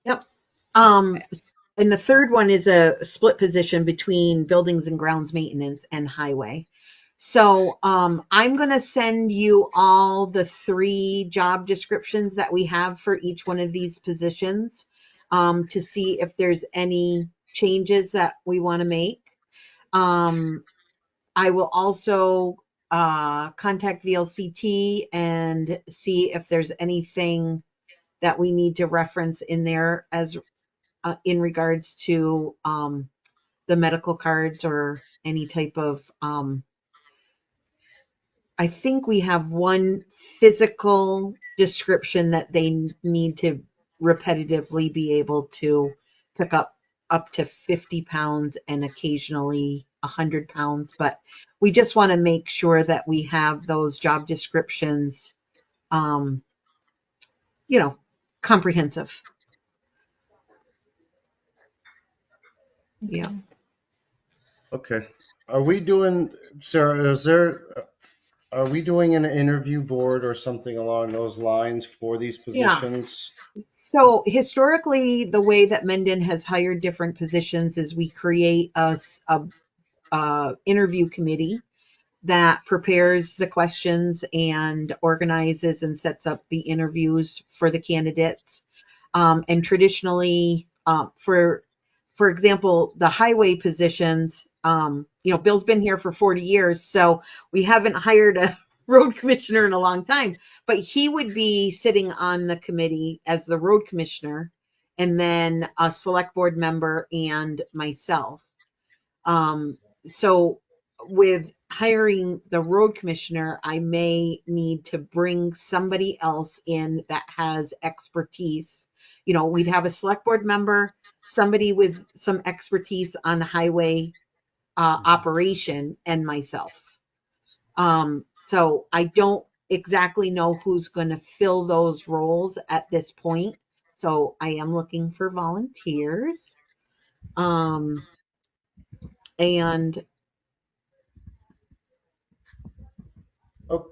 Yep. And the third one is a split position between buildings and grounds maintenance and highway. So I'm going to send you all the 3 job descriptions that we have for each one of these positions to see if there's any changes that we want to make. I will also contact VLCT and see if there's anything that we need to reference in there as in regards to the medical cards or any type of I think we have one physical description that they need to repetitively be able to pick up to 50 pounds and occasionally 100 pounds. But we just want to make sure that we have those job descriptions, comprehensive. Yeah.
Okay. Are we doing, Sarah, are we doing an interview board or something along those lines for these
Yeah.
positions?
So historically, the way that Mendon has hired different positions is we create a interview committee that prepares the questions and organizes and sets up the interviews for the candidates. And traditionally, for example, the highway positions, Bill's been here for 40 years, so we haven't hired a road commissioner in a long time, but he would be sitting on the committee as the road commissioner, and then a select board member and myself. So with hiring the road commissioner, I may need to bring somebody else in that has expertise. We'd have a select board member, somebody with some expertise on highway operation, and myself. So I don't exactly know who's going to fill those roles at this point. So I am looking for volunteers. And
Oh,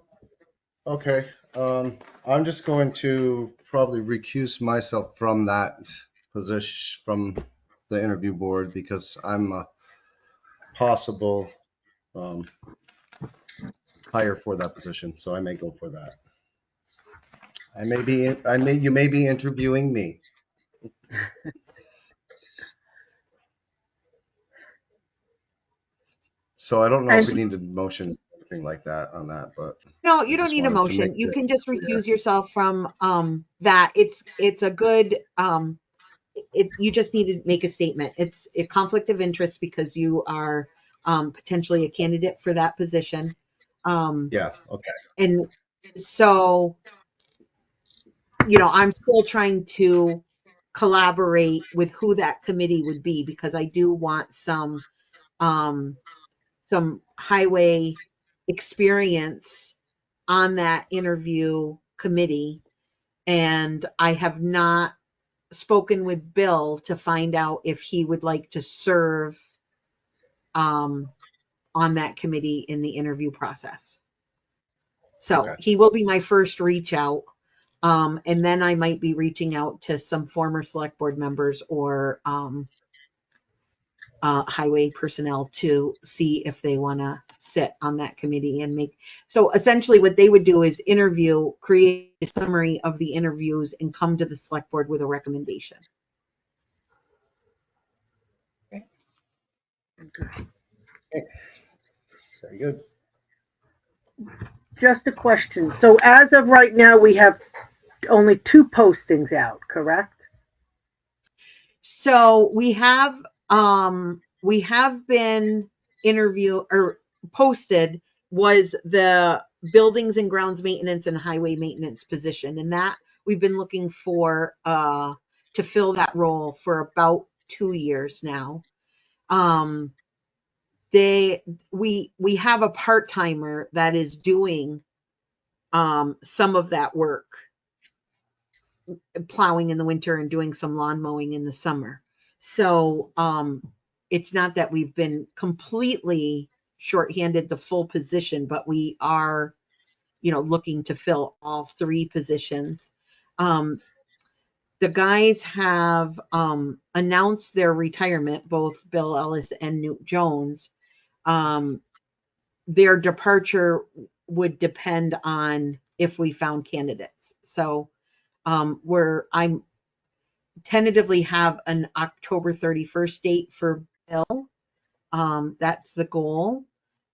okay. I'm just going to probably recuse myself from that position, from the interview board, because I'm a possible hire for that position. So I may go for that. You may be interviewing me. So I don't know if we
And
need to motion anything like that on that, but
no,
I
you don't
just
need a
wanted to make
motion. You
it
can just
clear.
recuse yourself from that. It's a good you just need to make a statement. It's a conflict of interest because you are potentially a candidate for that position.
Yeah, okay.
And so, I'm still trying to collaborate with who that committee would be, because I do want um, some highway experience on that interview committee. And I have not spoken with Bill to find out if he would like to serve on that committee in the interview process. So
Okay.
he will be my first reach out. And then I might be reaching out to some former select board members or highway personnel to see if they want to sit on that committee and make. So essentially what they would do is create a summary of the interviews and come to the select board with a recommendation.
Very good.
just a question. So as of right now, we have only 2 postings out, correct?
So we have been posted was the buildings and grounds maintenance and highway maintenance position, and that we've been looking for to fill that role for about 2 years now. We have a part-timer that is doing some of that work, plowing in the winter and doing some lawn mowing in the summer. So it's not that we've been completely shorthanded the full position, but we are, looking to fill all 3 positions. The guys have announced their retirement, both Bill Ellis and Newt Jones. Their departure would depend on if we found candidates. So I'm tentatively have an October 31st date for Bill. That's the goal.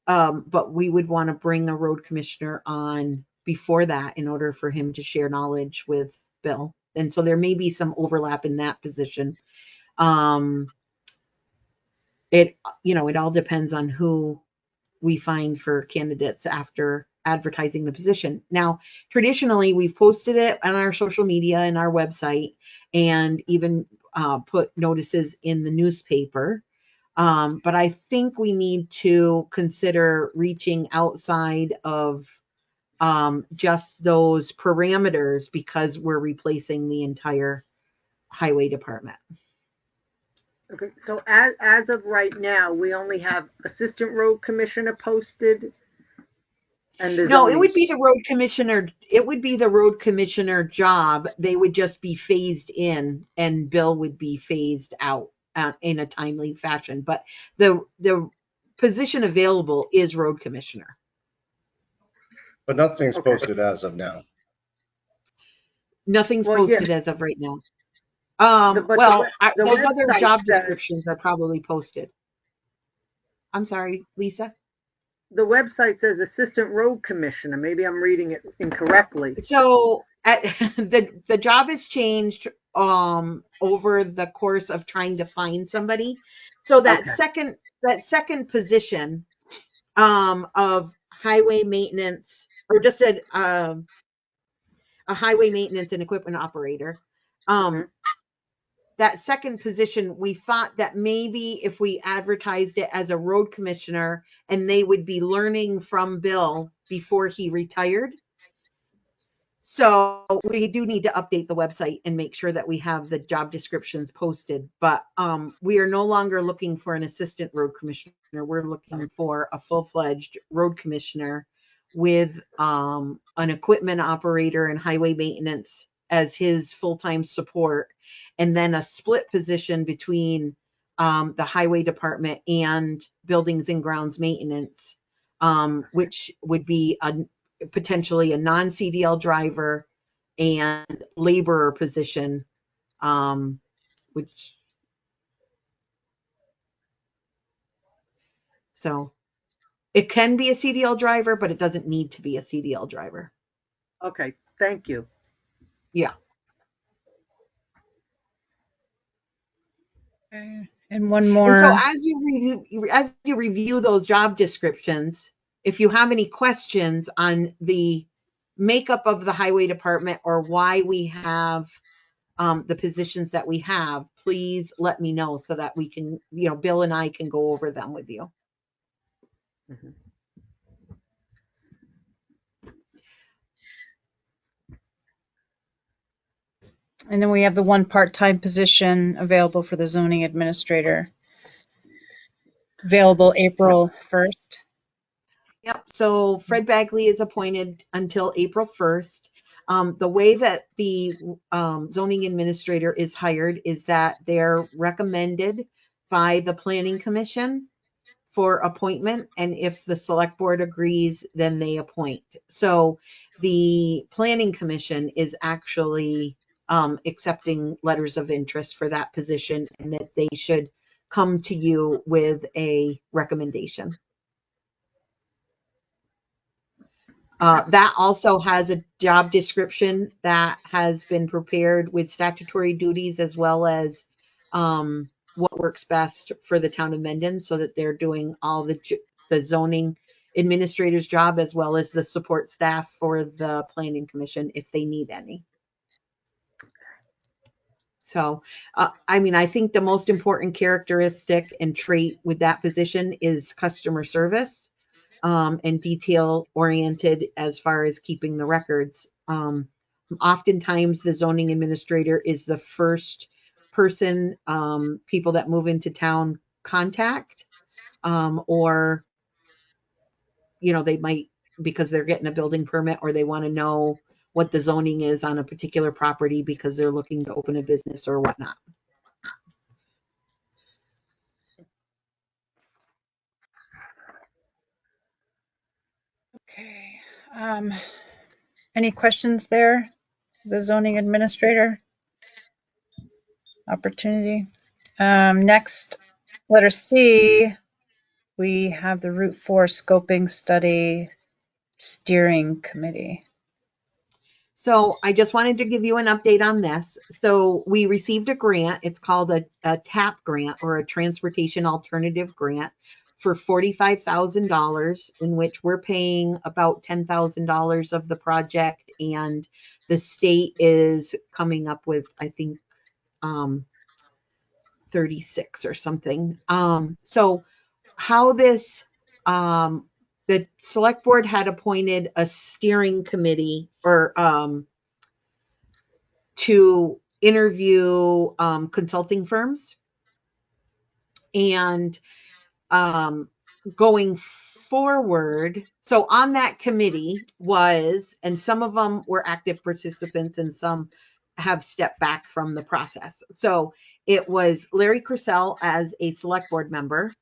But we would want to bring a road commissioner on before that in order for him to share knowledge with Bill. And so there may be some overlap in that position. It all depends on who we find for candidates after advertising the position. Now, traditionally, we've posted it on our social media and our website, and even put notices in the newspaper. But I think we need to consider reaching outside of just those parameters, because we're replacing the entire highway department.
Okay, so as of right now, we only have assistant road commissioner posted, and there's
No, it
only
would be the road commissioner. It would be the road commissioner job. They would just be phased in, and Bill would be phased out in a timely fashion. But the position available is road commissioner.
But nothing's
okay.
posted as of now.
Nothing's
Well, yeah,
posted as of right now.
but the
Those other
website
job
says
descriptions are probably posted. I'm sorry, Lisa.
the website says assistant road commissioner. Maybe I'm reading it incorrectly.
So the job has changed over the course of trying to find somebody. So that
Okay.
second position of highway maintenance, or just said a highway maintenance and equipment operator.
hmm
That second position, we thought that maybe if we advertised it as a road commissioner and they would be learning from Bill before he retired. So we do need to update the website and make sure that we have the job descriptions posted. But we are no longer looking for an assistant road commissioner. We're looking for a full-fledged road commissioner with an equipment operator and highway maintenance as his full-time support, and then a split position between the highway department and buildings and grounds maintenance, which would be potentially a non-CDL driver and laborer position, which, so it can be a CDL driver, but it doesn't need to be a CDL driver.
Okay, thank you.
Yeah.
Okay. And one
And
more.
so as you review those job descriptions, if you have any questions on the makeup of the highway department or why we have the positions that we have, please let me know so that we can, Bill and I can go over them with you.
Mhm.
And then we have the one part-time position available for the zoning administrator, available April 1st.
Yep. So Fred Bagley is appointed until April 1st. The way that the zoning administrator is hired is that they're recommended by the planning commission for appointment. And if the select board agrees, then they appoint. So the planning commission is actually accepting letters of interest for that position, and that they should come to you with a recommendation. That also has a job description that has been prepared with statutory duties as well as what works best for the town of Mendon, so that they're doing all the zoning administrator's job as well as the support staff for the planning commission if they need any. So, I think the most important characteristic and trait with that position is customer service. And detail oriented as far as keeping the records. Oftentimes the zoning administrator is the first person people that move into town contact, or they might, because they're getting a building permit, or they want to know what the zoning is on a particular property because they're looking to open a business or whatnot.
Okay. Any questions there? The zoning administrator opportunity. Next, letter C, we have the Route 4 scoping study steering committee.
So I just wanted to give you an update on this. So we received a grant. It's called a TAP grant, or a Transportation Alternative Grant, for $45,000, in which we're paying about $10,000 of the project, and the state is coming up with, I think, 36 or something. So how this, the select board had appointed a steering committee, or to interview consulting firms, and going forward. So on that committee was, and some of them were active participants and some have stepped back from the process. So it was Larry Crisell as a select board member,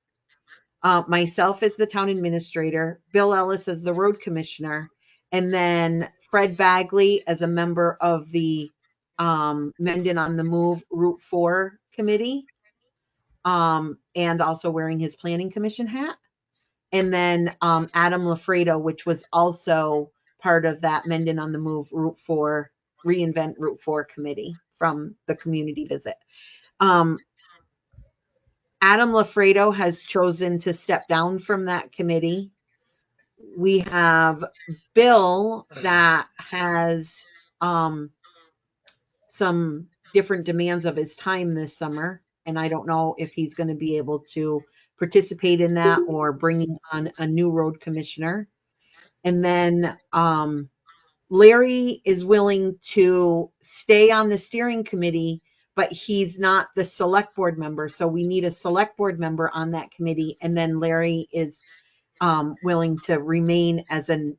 myself as the town administrator, Bill Ellis as the road commissioner, and then Fred Bagley as a member of the Mendon on the Move Route 4 committee, and also wearing his planning commission hat. And then Adam Lafredo, which was also part of that Mendon on the Move Route 4, Reinvent Route 4 committee from the community visit. Adam Lafredo has chosen to step down from that committee. We have Bill that has some different demands of his time this summer, and I don't know if he's going to be able to participate in that or bringing on a new road commissioner. And then Larry is willing to stay on the steering committee, but he's not the select board member. So we need a select board member on that committee. And then Larry is willing to remain as an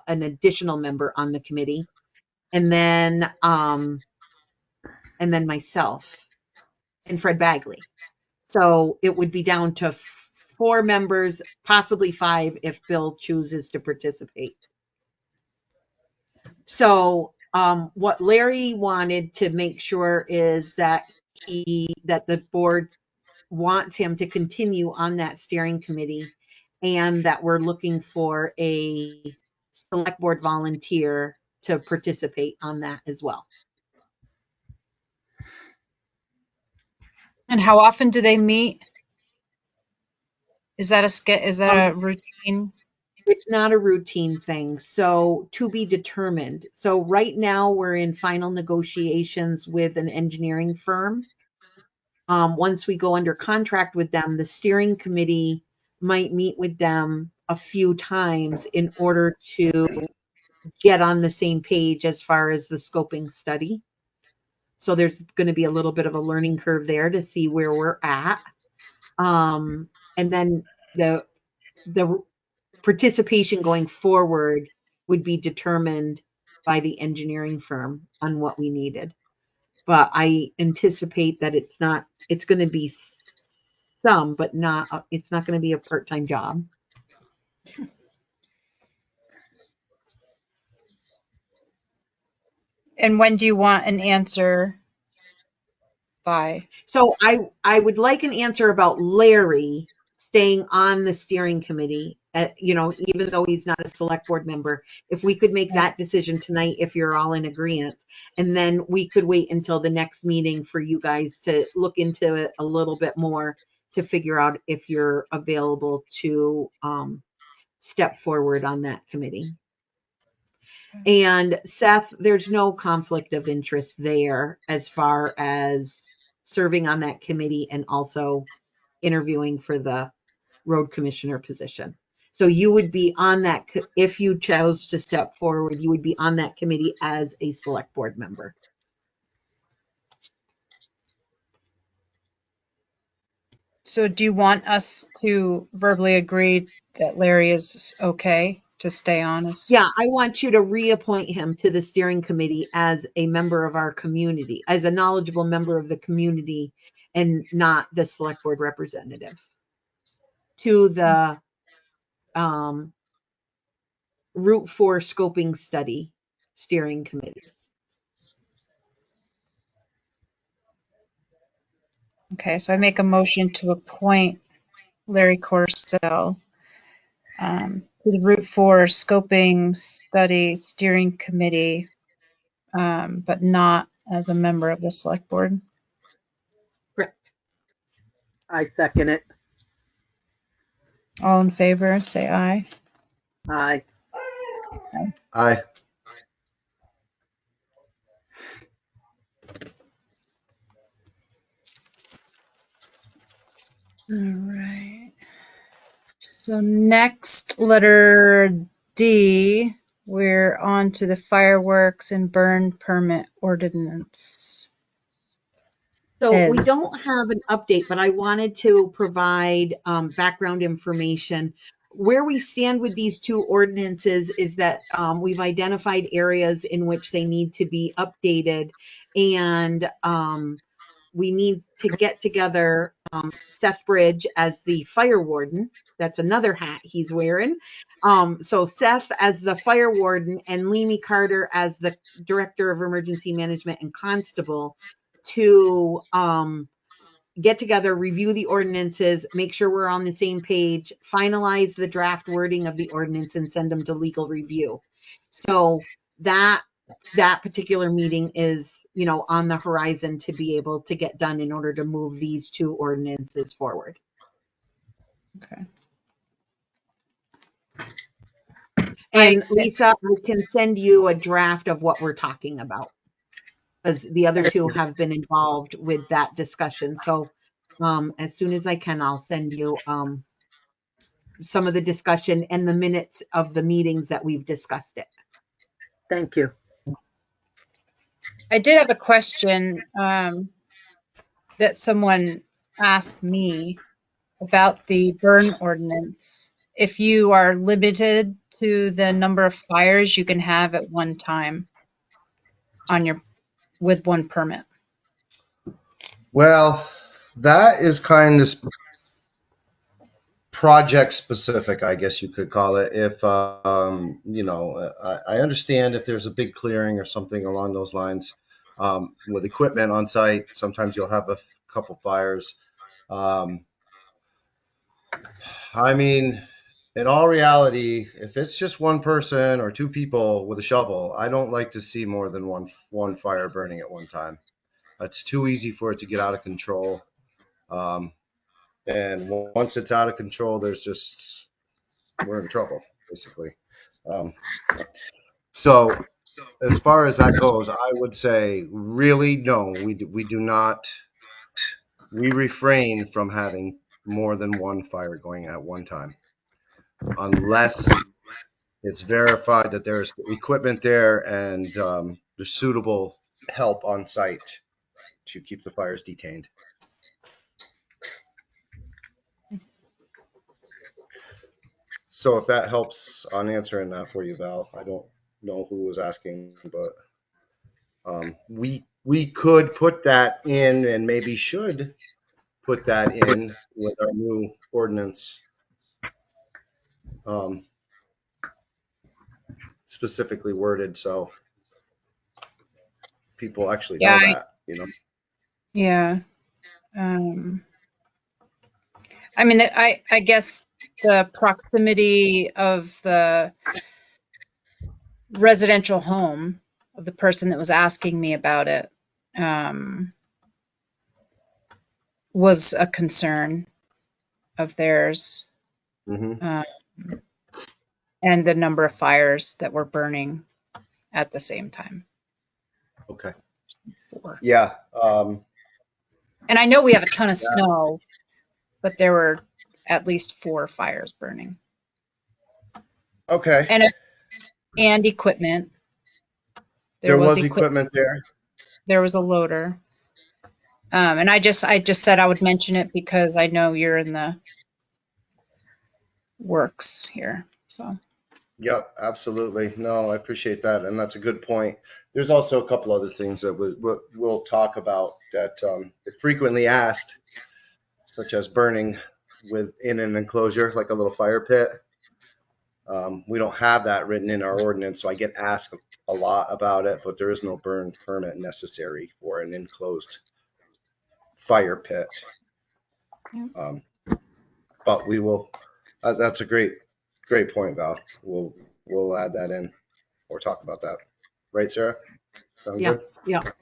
additional member on the committee. And then myself and Fred Bagley. So it would be down to 4 members, possibly 5 if Bill chooses to participate. So what Larry wanted to make sure is that the board wants him to continue on that steering committee, and that we're looking for a select board volunteer to participate on that as well.
And how often do they meet? Is that a routine?
It's not a routine thing, so to be determined. So right now we're in final negotiations with an engineering firm. Once we go under contract with them, the steering committee might meet with them a few times in order to get on the same page as far as the scoping study. So there's going to be a little bit of a learning curve there to see where we're at. And then the participation going forward would be determined by the engineering firm on what we needed. But I anticipate that it's going to be some, but it's not going to be a part-time job.
And when do you want an answer by?
So I would like an answer about Larry staying on the steering committee, even though he's not a select board member. If we could make that decision tonight, if you're all in agreement, and then we could wait until the next meeting for you guys to look into it a little bit more to figure out if you're available to step forward on that committee. And Seth, there's no conflict of interest there as far as serving on that committee and also interviewing for the road commissioner position. So you would be on that, if you chose to step forward, you would be on that committee as a select board member.
So do you want us to verbally agree that Larry is okay to stay on as?
Yeah, I want you to reappoint him to the steering committee as a member of our community, as a knowledgeable member of the community, and not the select board representative, to the Route 4 scoping study steering committee.
Okay, so I make a motion to appoint Larry Corsell to the Route 4 Scoping Study Steering Committee, but not as a member of the Select Board.
Correct.
I second it.
All in favor, say aye.
Aye.
Aye.
All right. So next, letter D, we're on to the fireworks and burn permit ordinance.
So we don't have an update, but I wanted to provide background information. Where we stand with these 2 ordinances is that we've identified areas in which they need to be updated, and we need to get together Seth Bridge as the fire warden. That's another hat he's wearing. So Seth as the fire warden and Leamy Carter as the director of emergency management and constable to get together, review the ordinances, make sure we're on the same page, finalize the draft wording of the ordinance, and send them to legal review. So that particular meeting is, on the horizon to be able to get done in order to move these 2 ordinances forward.
Okay.
And Lisa, I can send you a draft of what we're talking about, because the other 2 have been involved with that discussion. So as soon as I can, I'll send you some of the discussion and the minutes of the meetings that we've discussed it.
Thank you.
I did have a question that someone asked me about the burn ordinance. If you are limited to the number of fires you can have at one time with one permit.
Well, that is kind of project specific, I guess you could call it. If I understand if there's a big clearing or something along those lines, with equipment on site, sometimes you'll have a couple fires. I mean, in all reality, if it's just one person or two people with a shovel, I don't like to see more than one fire burning at one time. It's too easy for it to get out of control. And once it's out of control, we're in trouble, basically. Um, so as far as that goes, I would say really no, we do not. We refrain from having more than one fire going at one time, unless it's verified that there's equipment there and there's suitable help on site to keep the fires detained. So if that helps on answering that for you, Val, I don't know who was asking, but we could put that in and maybe should put that in with our new ordinance, specifically worded so people actually know
Yeah,
that,
yeah. I mean, I guess the proximity of the residential home of the person that was asking me about it was a concern of theirs,
Mm-hmm.
and the number of fires that were burning at the same time.
Okay.
4.
Yeah.
And I know we have a ton of snow, but there were at least 4 fires burning.
Okay.
And equipment.
There was equipment there.
There was a loader. And I just said I would mention it because I know you're in the works here. So.
Yep, absolutely. No, I appreciate that, and that's a good point. There's also a couple other things that we'll talk about that are frequently asked, such as burning within an enclosure, like a little fire pit. We don't have that written in our ordinance, so I get asked a lot about it, but there is no burn permit necessary for an enclosed fire pit.
Yeah.
But we will. That's a great point, Val. We'll add that in or talk about that. Right, Sarah? Sound
Yeah.
good?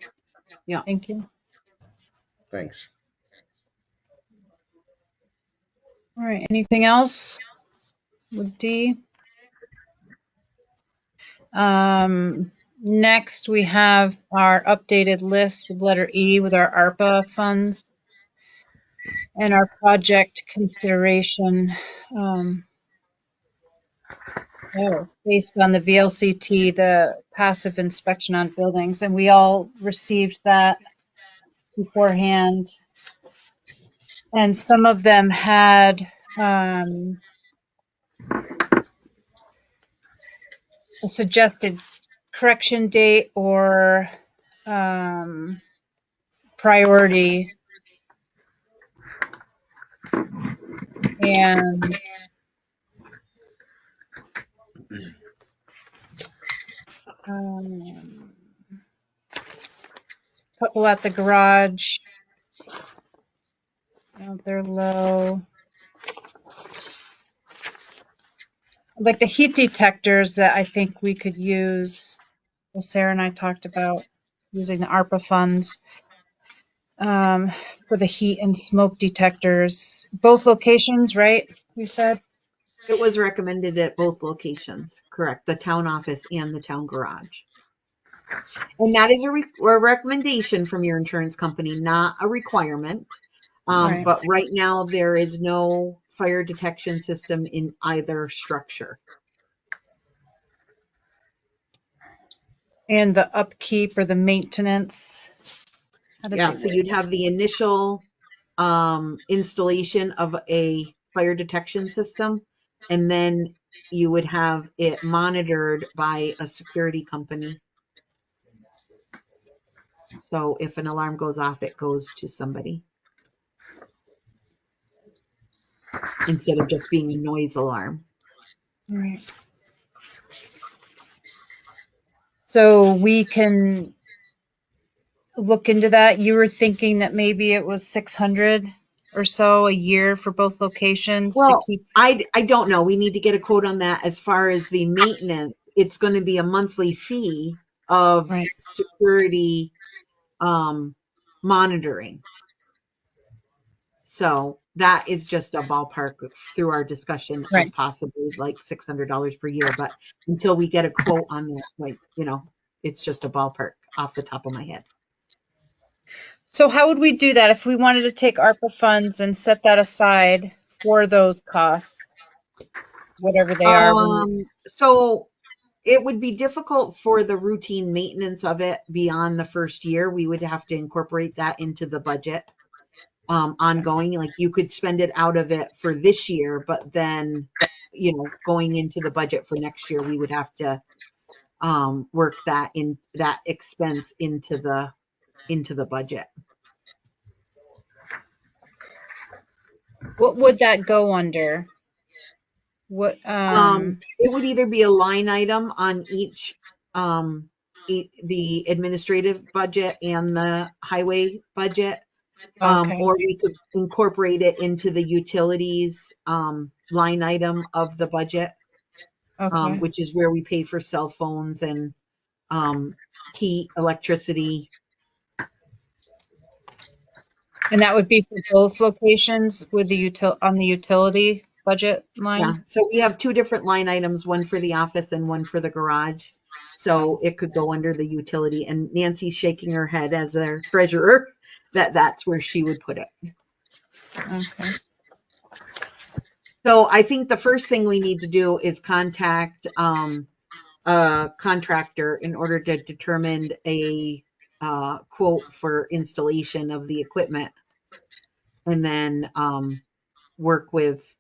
Yeah.
Thank you.
Thanks.
All right. Anything else with D? Next, we have our updated list with letter E with our ARPA funds and our project consideration. Based on the VLCT, the passive inspection on buildings, and we all received that beforehand. And some of them had a suggested correction date or priority, and couple at the garage. Oh, they're low. Like the heat detectors that I think we could use. Well, Sarah and I talked about using the ARPA funds for the heat and smoke detectors. Both locations, right? You said?
It was recommended at both locations, correct? The town office and the town garage. And that is a recommendation from your insurance company, not a requirement.
Right.
But right now there is no fire detection system in either structure.
And the upkeep or the maintenance. How did
Yeah,
they
so
word
you'd
it?
have the initial installation of a fire detection system, and then you would have it monitored by a security company. So if an alarm goes off, it goes to somebody instead of just being a noise alarm.
Right. So we can look into that. You were thinking that maybe it was 600 or so a year for both locations to
Well,
keep.
I don't know. We need to get a quote on that. As far as the maintenance, it's going to be a monthly fee of
Right.
security monitoring. So that is just a ballpark through our discussion
Right.
of possibly like $600 per year. But until we get a quote on that, like, it's just a ballpark off the top of my head.
So how would we do that if we wanted to take ARPA funds and set that aside for those costs, whatever they are?
So it would be difficult for the routine maintenance of it beyond the first year. We would have to incorporate that into the budget ongoing. Like you could spend it out of it for this year, but then, going into the budget for next year, we would have to work that expense into the budget.
What would that go under? What
It would either be a line item on each the administrative budget and the highway budget,
okay.
or we could incorporate it into the utilities line item of the budget,
Okay.
which is where we pay for cell phones and heat, electricity.
And that would be for both locations with the on the utility budget line?
Yeah, so we have two different line items, one for the office and one for the garage. So it could go under the utility, and Nancy's shaking her head as our treasurer that's where she would put it.
Okay.
So I think the first thing we need to do is contact a contractor in order to determine a quote for installation of the equipment, and then work with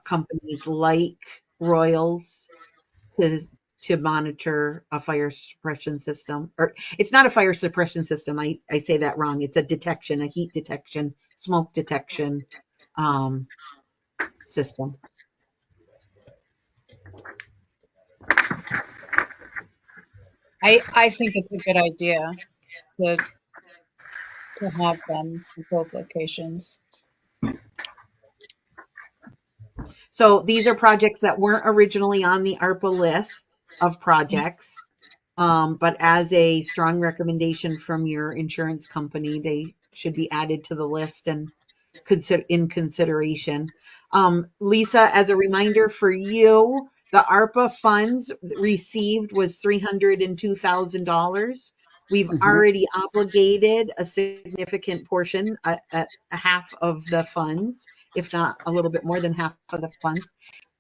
companies like Royals to monitor a fire suppression system. Or it's not a fire suppression system. I say that wrong. It's a heat detection, smoke detection system.
I think it's a good idea to have them for both locations.
So these are projects that weren't originally on the ARPA list of projects, but as a strong recommendation from your insurance company, they should be added to the list and in consideration. Lisa, as a reminder for you, the ARPA funds received was $302,000. We've already obligated a significant portion, at half of the funds, if not a little bit more than half of the funds,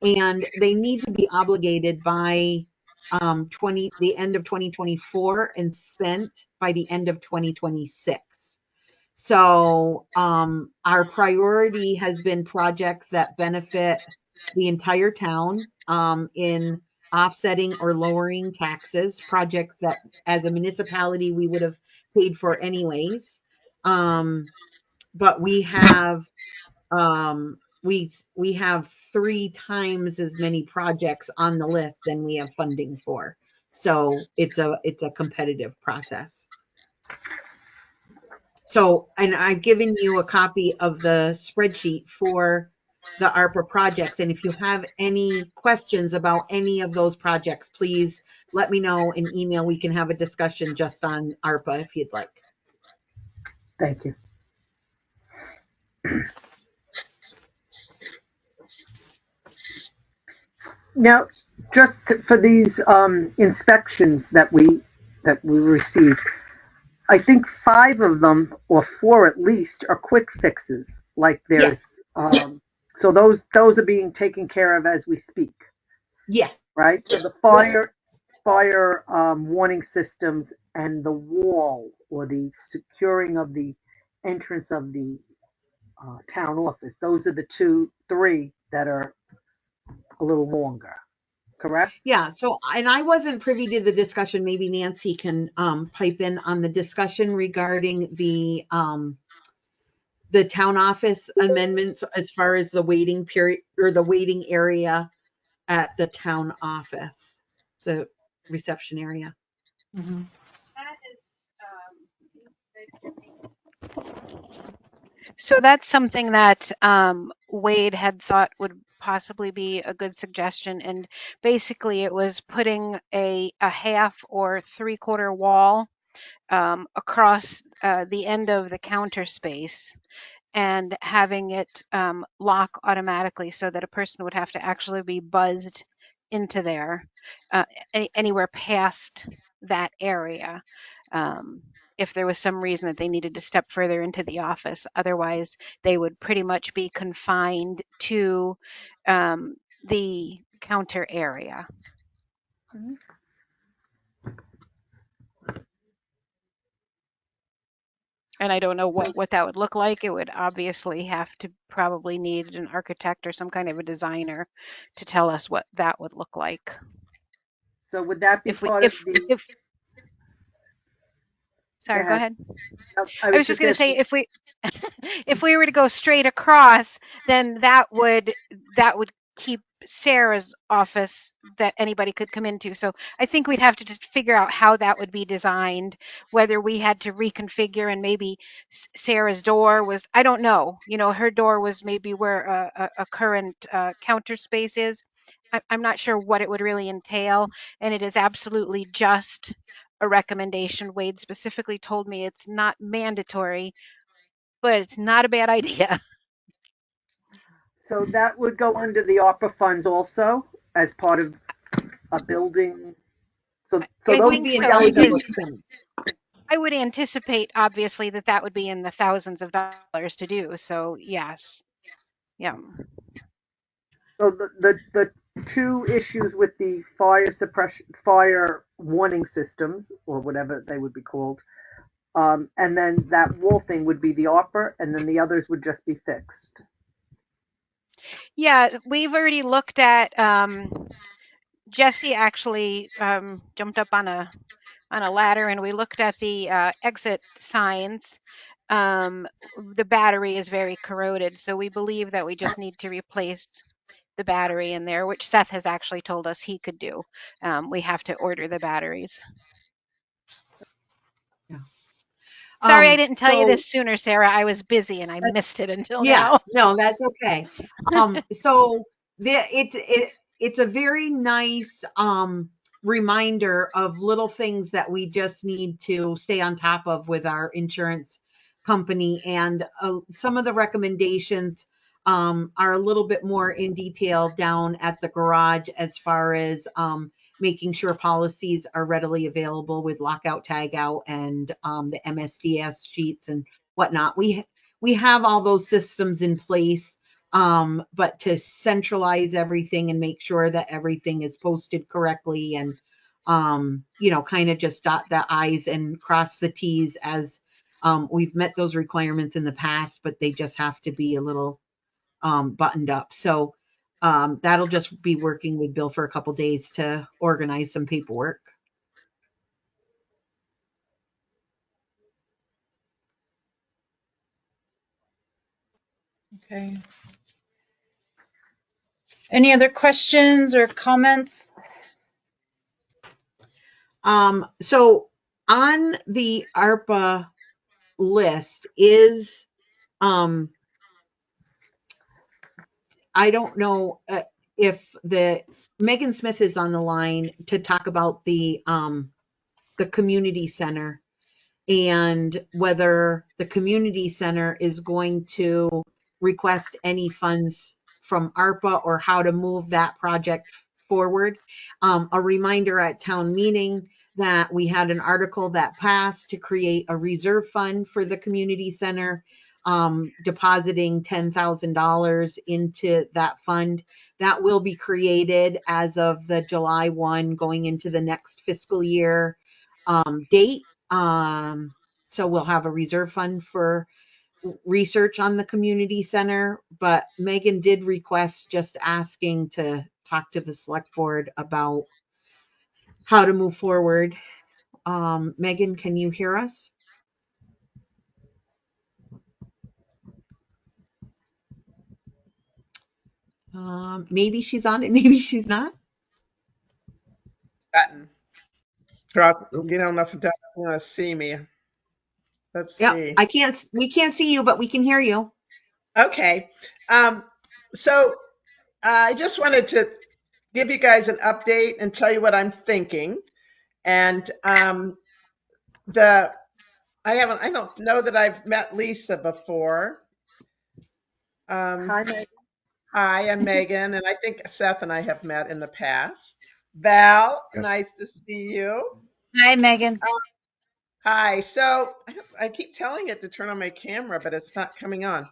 and they need to be obligated by the end of 2024 and spent by the end of 2026. So our priority has been projects that benefit the entire town in offsetting or lowering taxes, projects that as a municipality we would have paid for anyways. But we have we have 3 times as many projects on the list than we have funding for. So it's a competitive process. So, and I've given you a copy of the spreadsheet for the ARPA projects. And if you have any questions about any of those projects, please let me know in email. We can have a discussion just on ARPA if you'd like.
Thank you. Now, just for these inspections that we received, I think 5 of them, or 4 at least, are quick fixes. Like there's, so those are being taken care of as we speak.
Yes.
Right. So the fire fire warning systems and the wall or the securing of the entrance of the town office. Those are the three that are a little longer, correct?
Yeah, so, and I wasn't privy to the discussion. Maybe Nancy can pipe in on the discussion regarding the town office amendments as far as the waiting period or the waiting area at the town office, the reception area.
Mhm.
So that's something that Wade had thought would possibly be a good suggestion. And basically, it was putting a half or three-quarter wall across the end of the counter space and having it lock automatically so that a person would have to actually be buzzed into there anywhere past that area. Um, if there was some reason that they needed to step further into the office. Otherwise, they would pretty much be confined to the counter area. And I don't know what that would look like. It would obviously have to probably need an architect or some kind of a designer to tell us what that would look like.
So would that be
If we,
part of the?
if,
Go
sorry, go
ahead.
ahead.
I
I
was
was just
just
going to say
asking.
if we if we were to go straight across, then that would keep Sarah's office that anybody could come into. So I think we'd have to just figure out how that would be designed, whether we had to reconfigure and maybe Sarah's door was, I don't know, her door was maybe where a current counter space is. I'm not sure what it would really entail, and it is absolutely just a recommendation. Wade specifically told me it's not mandatory, but it's not a bad idea.
So that would go under the ARPA funds also as part of a building. So
I
It
those
would
think
be an
so
three
eligible
because
expense.
I would anticipate obviously that would be in the thousands of dollars to do. So yes. Yeah.
So the two issues with the fire suppression, fire warning systems, or whatever they would be called, and then that wall thing would be the ARPA, and then the others would just be fixed.
Yeah, we've already looked at Jesse actually jumped up on a ladder and we looked at the exit signs. Um, the battery is very corroded, so we believe that we just need to replace the battery in there, which Seth has actually told us he could do. We have to order the batteries.
Yeah.
Sorry, I didn't tell you
So
this sooner, Sarah. I was busy and I missed it until
yeah,
now.
no, that's okay. So it's a very nice reminder of little things that we just need to stay on top of with our insurance company, and some of the recommendations are a little bit more in detail down at the garage as far as making sure policies are readily available with lockout, tagout, and the MSDS sheets and whatnot. We have all those systems in place, but to centralize everything and make sure that everything is posted correctly and, kind of just dot the I's and cross the T's as we've met those requirements in the past, but they just have to be a little buttoned up. So that'll just be working with Bill for a couple days to organize some paperwork.
Okay. Any other questions or comments?
So on the ARPA list is, I don't know if Megan Smith is on the line to talk about the community center and whether the community center is going to request any funds from ARPA or how to move that project forward. A reminder at town meeting that we had an article that passed to create a reserve fund for the community center. depositing $10,000 into that fund. That will be created as of the July 1 going into the next fiscal year date. So we'll have a reserve fund for research on the community center, but Megan did request just asking to talk to the select board about how to move forward. Megan, can you hear us? Maybe she's on it, maybe she's not.
Button. You don't know if you don't want to see me. Let's
Yep,
see.
we can't see you, but we can hear you.
Okay. So I just wanted to give you guys an update and tell you what I'm thinking. And I don't know that I've met Lisa before.
Hi, Megan.
Hi, I'm Megan, and I think Seth and I have met in the past. Val,
Yes.
nice to see you.
Hi, Megan.
Hi. So I keep telling it to turn on my camera, but it's not coming on.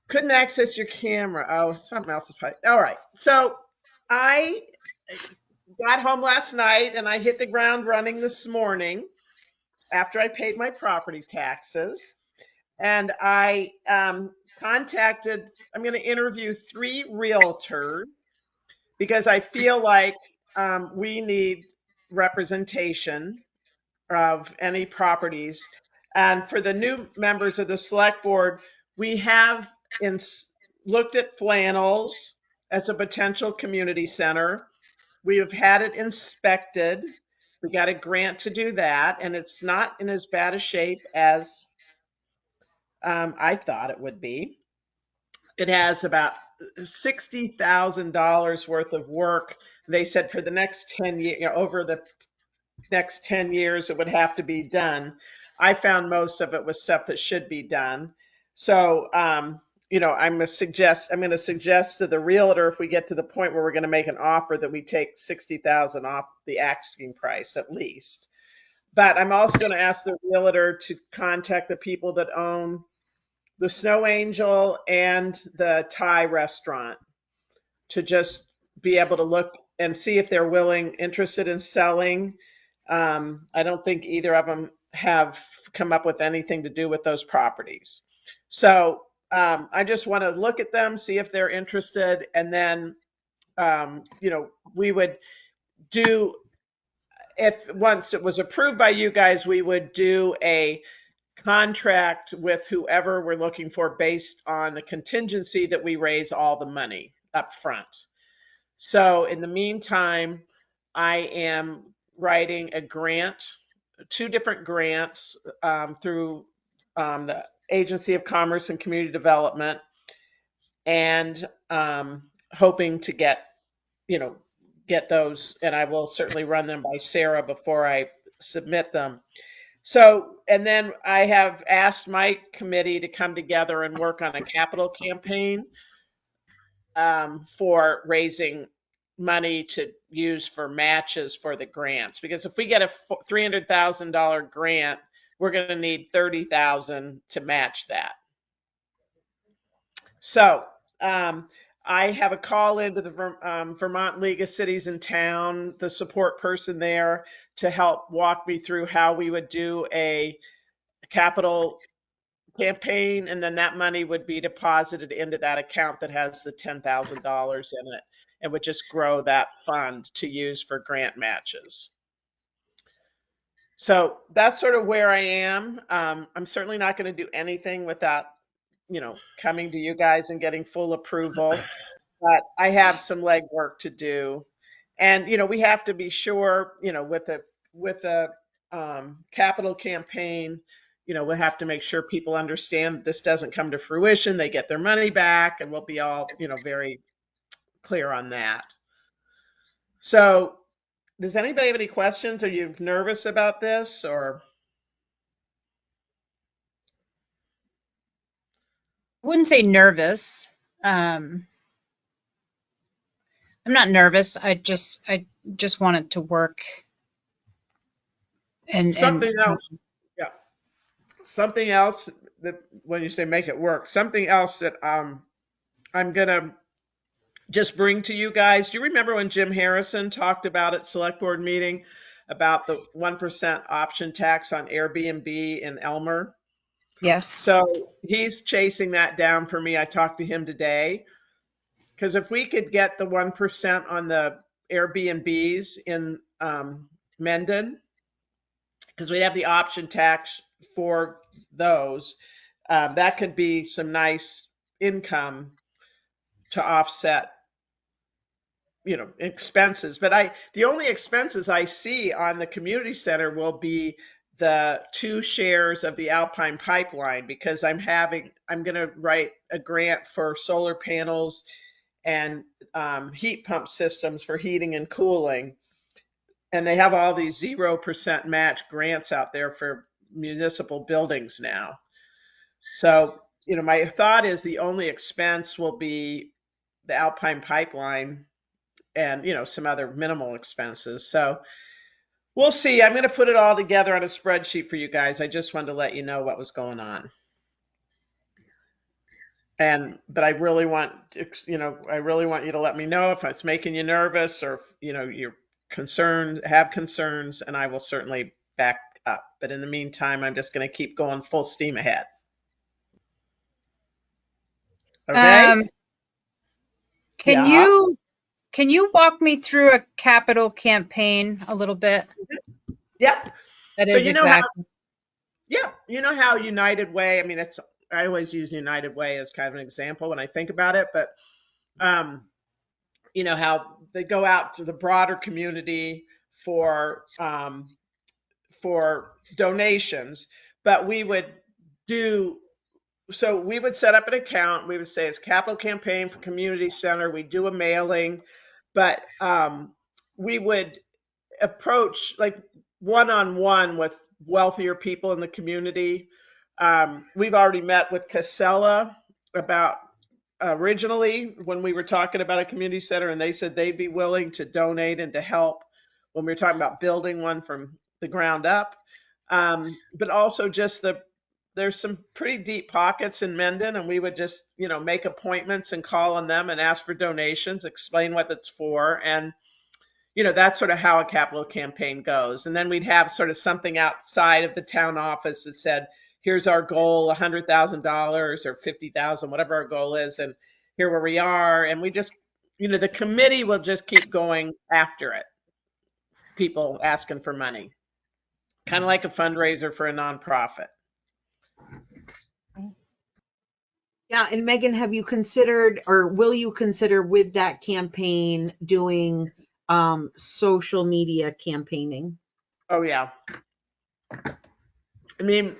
Couldn't access your camera. Oh, something else is probably. All right. So I got home last night and I hit the ground running this morning after I paid my property taxes. And I contacted, I'm going to interview 3 realtors because I feel like we need representation of any properties. And for the new members of the select board, we have looked at Flannels as a potential community center. We have had it inspected. We got a grant to do that, and it's not in as bad a shape as I thought it would be. It has about $60,000 worth of work. They said for the next 10 years, over the next 10 years, it would have to be done. I found most of it was stuff that should be done. So, I'm going to suggest to the realtor, if we get to the point where we're going to make an offer, that we take $60,000 off the asking price at least. But I'm also going to ask the realtor to contact the people that own the Snow Angel and the Thai restaurant to just be able to look and see if they're interested in selling. I don't think either of them have come up with anything to do with those properties. So I just want to look at them, see if they're interested, and then we would do, if once it was approved by you guys, we would do a contract with whoever we're looking for based on the contingency that we raise all the money up front. So in the meantime, I am writing a grant, 2 different grants through the Agency of Commerce and Community Development, and hoping to get those, and I will certainly run them by Sarah before I submit them. So, and then I have asked my committee to come together and work on a capital campaign for raising money to use for matches for the grants. Because if we get a $300,000 grant, we're going to need $30,000 to match that. So I have a call into the Vermont League of Cities and Town, the support person there, to help walk me through how we would do a capital campaign, and then that money would be deposited into that account that has the $10,000 in it, and would just grow that fund to use for grant matches. So that's sort of where I am. I'm certainly not going to do anything without coming to you guys and getting full approval, but I have some legwork to do. And we have to be sure, with a capital campaign, we'll have to make sure people understand this doesn't come to fruition, they get their money back, and we'll be all very clear on that. So does anybody have any questions? Are you nervous about this, or?
Wouldn't say nervous. I'm not nervous. I just want it to work. And
Something else. Yeah. something else that when you say make it work, something else that I'm gonna just bring to you guys. Do you remember when Jim Harrison talked about at select board meeting about the 1% option tax on Airbnb in Elmer?
Yes.
So he's chasing that down for me. I talked to him today because if we could get the 1% on the Airbnbs in Mendon, because we'd have the option tax for those, that could be some nice income to offset, expenses. But the only expenses I see on the community center will be the 2 shares of the Alpine pipeline, because I'm going to write a grant for solar panels and heat pump systems for heating and cooling. And they have all these 0% match grants out there for municipal buildings now. So, my thought is the only expense will be the Alpine pipeline and, some other minimal expenses. So we'll see. I'm going to put it all together on a spreadsheet for you guys. I just wanted to let you know what was going on. But I really want, I really want you to let me know if it's making you nervous or, you're concerned, have concerns, and I will certainly back up. But in the meantime, I'm just going to keep going full steam ahead. Okay?
Can
Yeah.
you walk me through a capital campaign a little bit?
Yep.
That
So
is exactly.
you know how United Way, I always use United Way as kind of an example when I think about it, but how they go out to the broader community for donations, but we would set up an account. We would say it's capital campaign for community center. We do a mailing, but we would approach like one-on-one with wealthier people in the community. We've already met with Casella about originally when we were talking about a community center, and they said they'd be willing to donate and to help when we were talking about building one from the ground up. But also just there's some pretty deep pockets in Mendon, and we would just, make appointments and call on them and ask for donations, explain what it's for. And that's sort of how a capital campaign goes. And then we'd have sort of something outside of the town office that said, here's our goal, $100,000 or 50,000, whatever our goal is, and here where we are. And we just, the committee will just keep going after it. People asking for money, kind of like a fundraiser for a nonprofit.
Yeah, and Megan, have you considered, or will you consider with that campaign doing social media campaigning?
Oh yeah. I mean,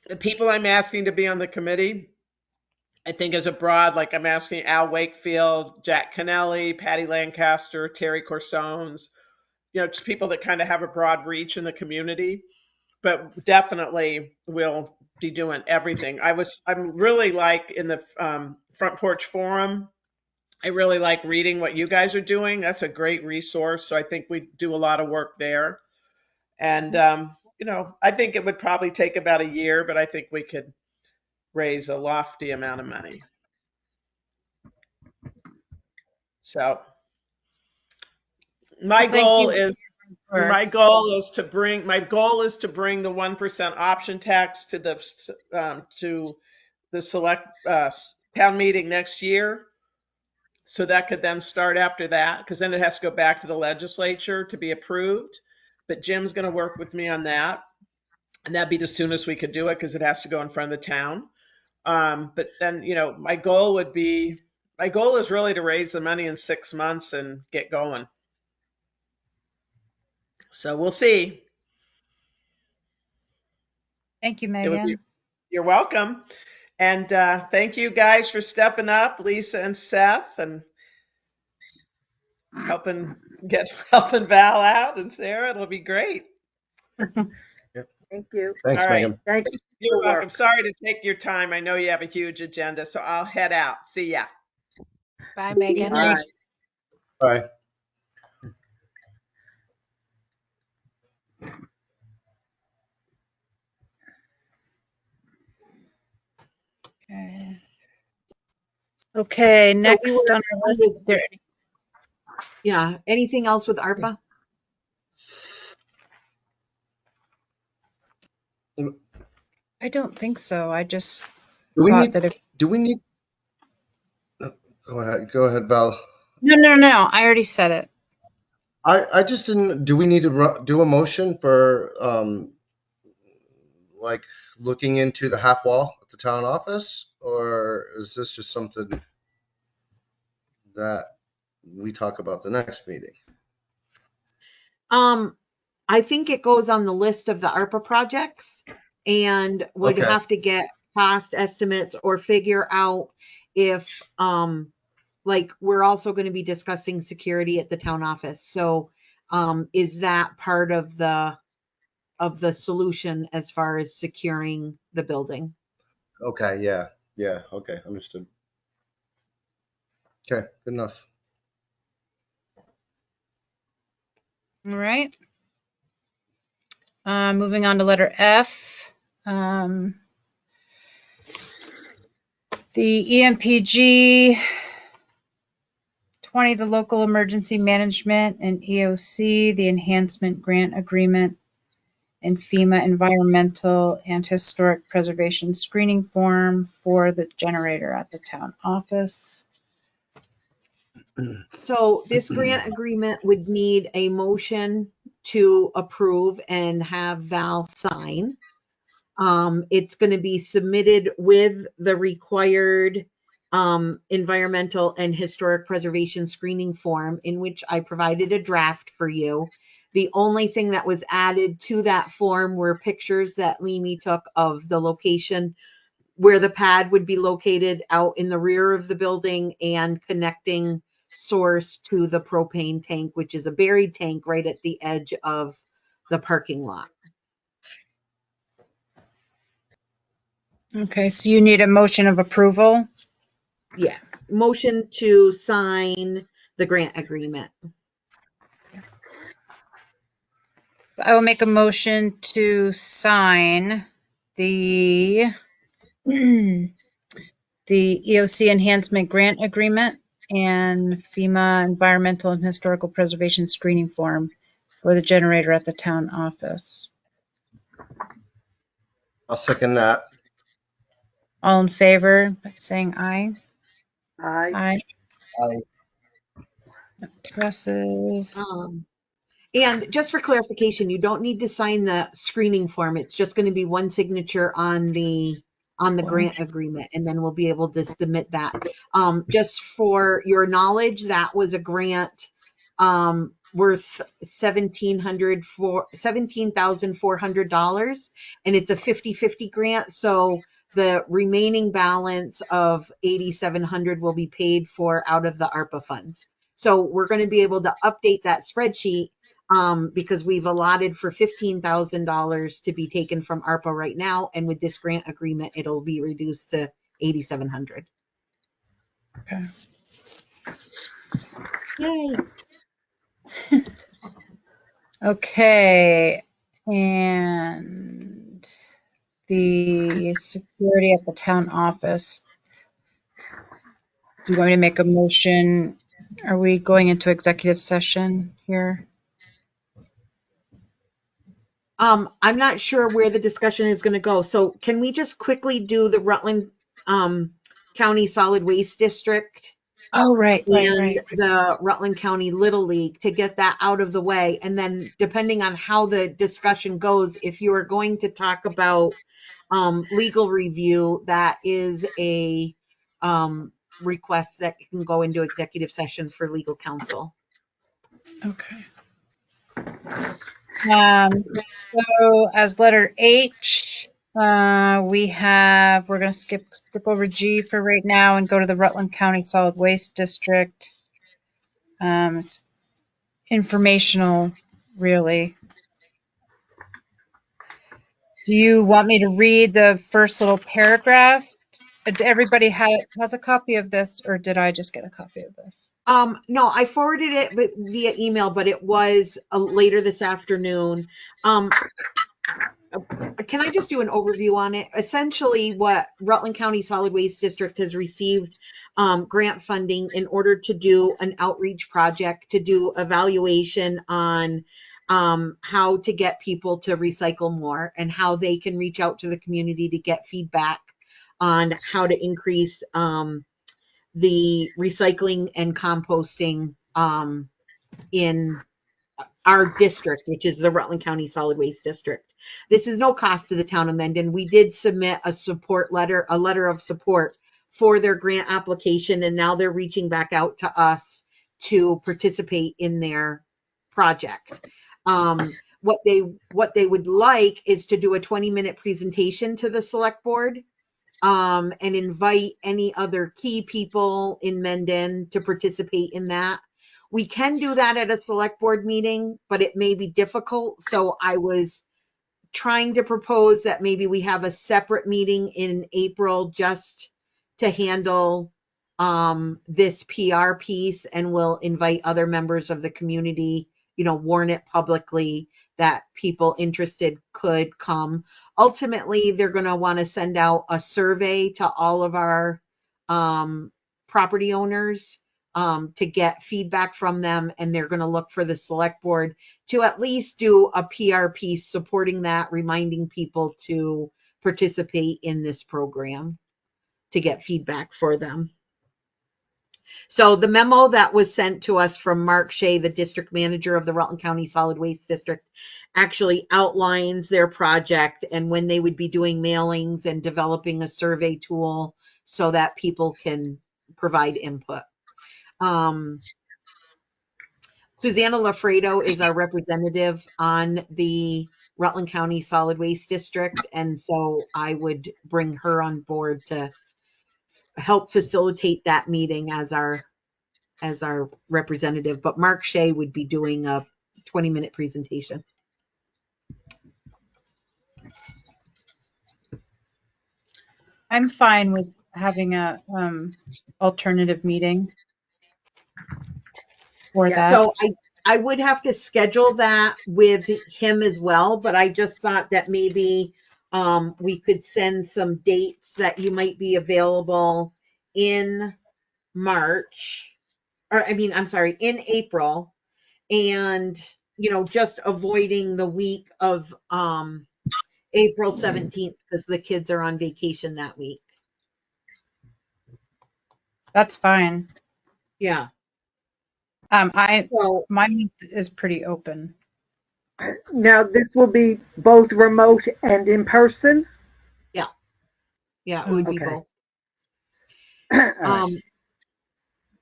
the people I'm asking to be on the committee, I think as a broad, like I'm asking Al Wakefield, Jack Kennelly, Patty Lancaster, Terry Corsones, just people that kind of have a broad reach in the community, but definitely will be doing everything. I'm really like in the Front Porch Forum. I really like reading what you guys are doing. That's a great resource. So I think we do a lot of work there. And, I think it would probably take about a year, but I think we could raise a lofty amount of money. So my goal is to bring the 1% option tax to the select town meeting next year. So that could then start after that, because then it has to go back to the legislature to be approved. But Jim's going to work with me on that. And that'd be the soonest we could do it, because it has to go in front of the town. But then, my goal is really to raise the money in 6 months and get going. So we'll see.
Thank you, Megan.
You're welcome. And thank you guys for stepping up, Lisa and Seth, and helping Val out, and Sarah. It'll be great.
Thank you.
Thanks,
All right.
Megan.
Thank you.
You're
for your
welcome.
work.
Sorry to take your time. I know you have a huge agenda, so I'll head out. See ya.
Bye, Megan.
Bye.
Bye.
Okay,
So we
next
were
on our list,
under,
there,
yeah, anything else with ARPA?
I don't think so. I just
Do we
thought
need,
that if,
do we need, go ahead, Val.
no, I already said it.
I just didn't, do we need to do a motion for, like looking into the half wall at the town office? Or is this just something that we talk about the next meeting?
I think it goes on the list of the ARPA projects and would
Okay,
have to get cost estimates or figure out if, like, we're also going to be discussing security at the town office. So, is that part of the solution as far as securing the building?
okay, yeah, okay, understood. Okay, good enough.
All right. Moving on to letter F. The EMPG 20, the local emergency management, and EOC, the enhancement grant agreement, and FEMA environmental and historic preservation screening form for the generator at the town office.
So this grant agreement would need a motion to approve and have Val sign. It's going to be submitted with the required environmental and historic preservation screening form, in which I provided a draft for you. The only thing that was added to that form were pictures that Leamy took of the location where the pad would be located out in the rear of the building and connecting source to the propane tank, which is a buried tank right at the edge of the parking lot.
Okay, so you need a motion of approval.
Yes, motion to sign the grant agreement.
I will make a motion to sign the the EOC enhancement grant agreement and FEMA environmental and historical preservation screening form for the generator at the town office.
I'll second that.
All in favor, by saying aye.
Aye.
Aye.
I,
Passes.
And just for clarification, you don't need to sign the screening form. It's just going to be one signature on the grant agreement, and then we'll be able to submit that. Just for your knowledge, that was a grant worth $17,400, and it's a 50-50 grant. So the remaining balance of $8,700 will be paid for out of the ARPA funds. So we're going to be able to update that spreadsheet because we've allotted for $15,000 to be taken from ARPA right now, and with this grant agreement, it'll be reduced to $8,700.
Okay.
Yay!
Okay, and the security at the town office. Do you want me to make a motion? Are we going into executive session here?
I'm not sure where the discussion is going to go. So can we just quickly do the Rutland County Solid Waste District
Oh, right.
and the Rutland County Little League to get that out of the way? And then depending on how the discussion goes, if you are going to talk about legal review, that is a request that can go into executive session for legal counsel.
Okay. So as letter H, we're going to skip over G for right now and go to the Rutland County Solid Waste District. It's informational, really. Do you want me to read the first little paragraph? Everybody has a copy of this, or did I just get a copy of this?
No, I forwarded it via email, but it was later this afternoon. Can I just do an overview on it? Essentially, what Rutland County Solid Waste District has received grant funding in order to do an outreach project, to do evaluation on how to get people to recycle more and how they can reach out to the community to get feedback on how to increase the recycling and composting in our district, which is the Rutland County Solid Waste District. This is no cost to the town of Mendon. We did submit a support letter, a letter of support for their grant application, and now they're reaching back out to us to participate in their project. What they would like is to do a 20-minute presentation to the select board, and invite any other key people in Mendon to participate in that. We can do that at a select board meeting, but it may be difficult. So I was trying to propose that maybe we have a separate meeting in April just to handle this PR piece, and we'll invite other members of the community, warn it publicly that people interested could come. Ultimately, they're going to want to send out a survey to all of our property owners to get feedback from them, and they're going to look for the select board to at least do a PR piece supporting that, reminding people to participate in this program to get feedback for them. So the memo that was sent to us from Mark Shea, the district manager of the Rutland County Solid Waste District, actually outlines their project and when they would be doing mailings and developing a survey tool so that people can provide input. Susanna Lafredo is our representative on the Rutland County Solid Waste District, and so I would bring her on board to help facilitate that meeting as our representative. But Mark Shea would be doing a 20-minute presentation.
I'm fine with having a alternative meeting for
Yeah.
that.
So I would have to schedule that with him as well, but I just thought that maybe we could send some dates that you might be available in March, or I'm sorry, in April, and just avoiding the week of April 17th because the kids are on vacation that week.
That's fine.
Yeah.
My
So
month is pretty open.
Now, this will be both remote and in person?
yeah, it would be
Okay.
both.
All right.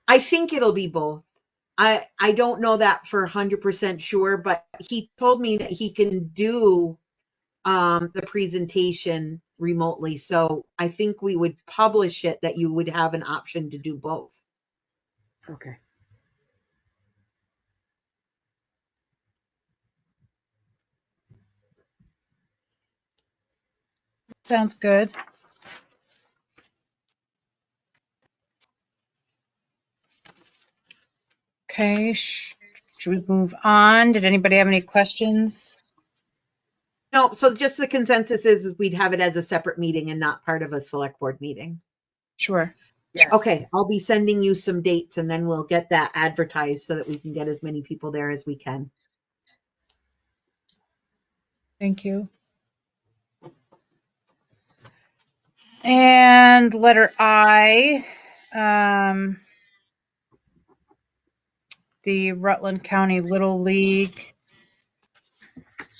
I think it'll be both. I don't know that for 100% sure, but he told me that he can do the presentation remotely. So I think we would publish it that you would have an option to do both.
Okay.
Sounds good. Okay, should we move on? Did anybody have any questions?
No, so just the consensus is we'd have it as a separate meeting and not part of a select board meeting.
Sure.
Yeah.
Okay, I'll be sending you some dates and then we'll get that advertised so that we can get as many people there as we can.
Thank you. And letter I, the Rutland County Little League.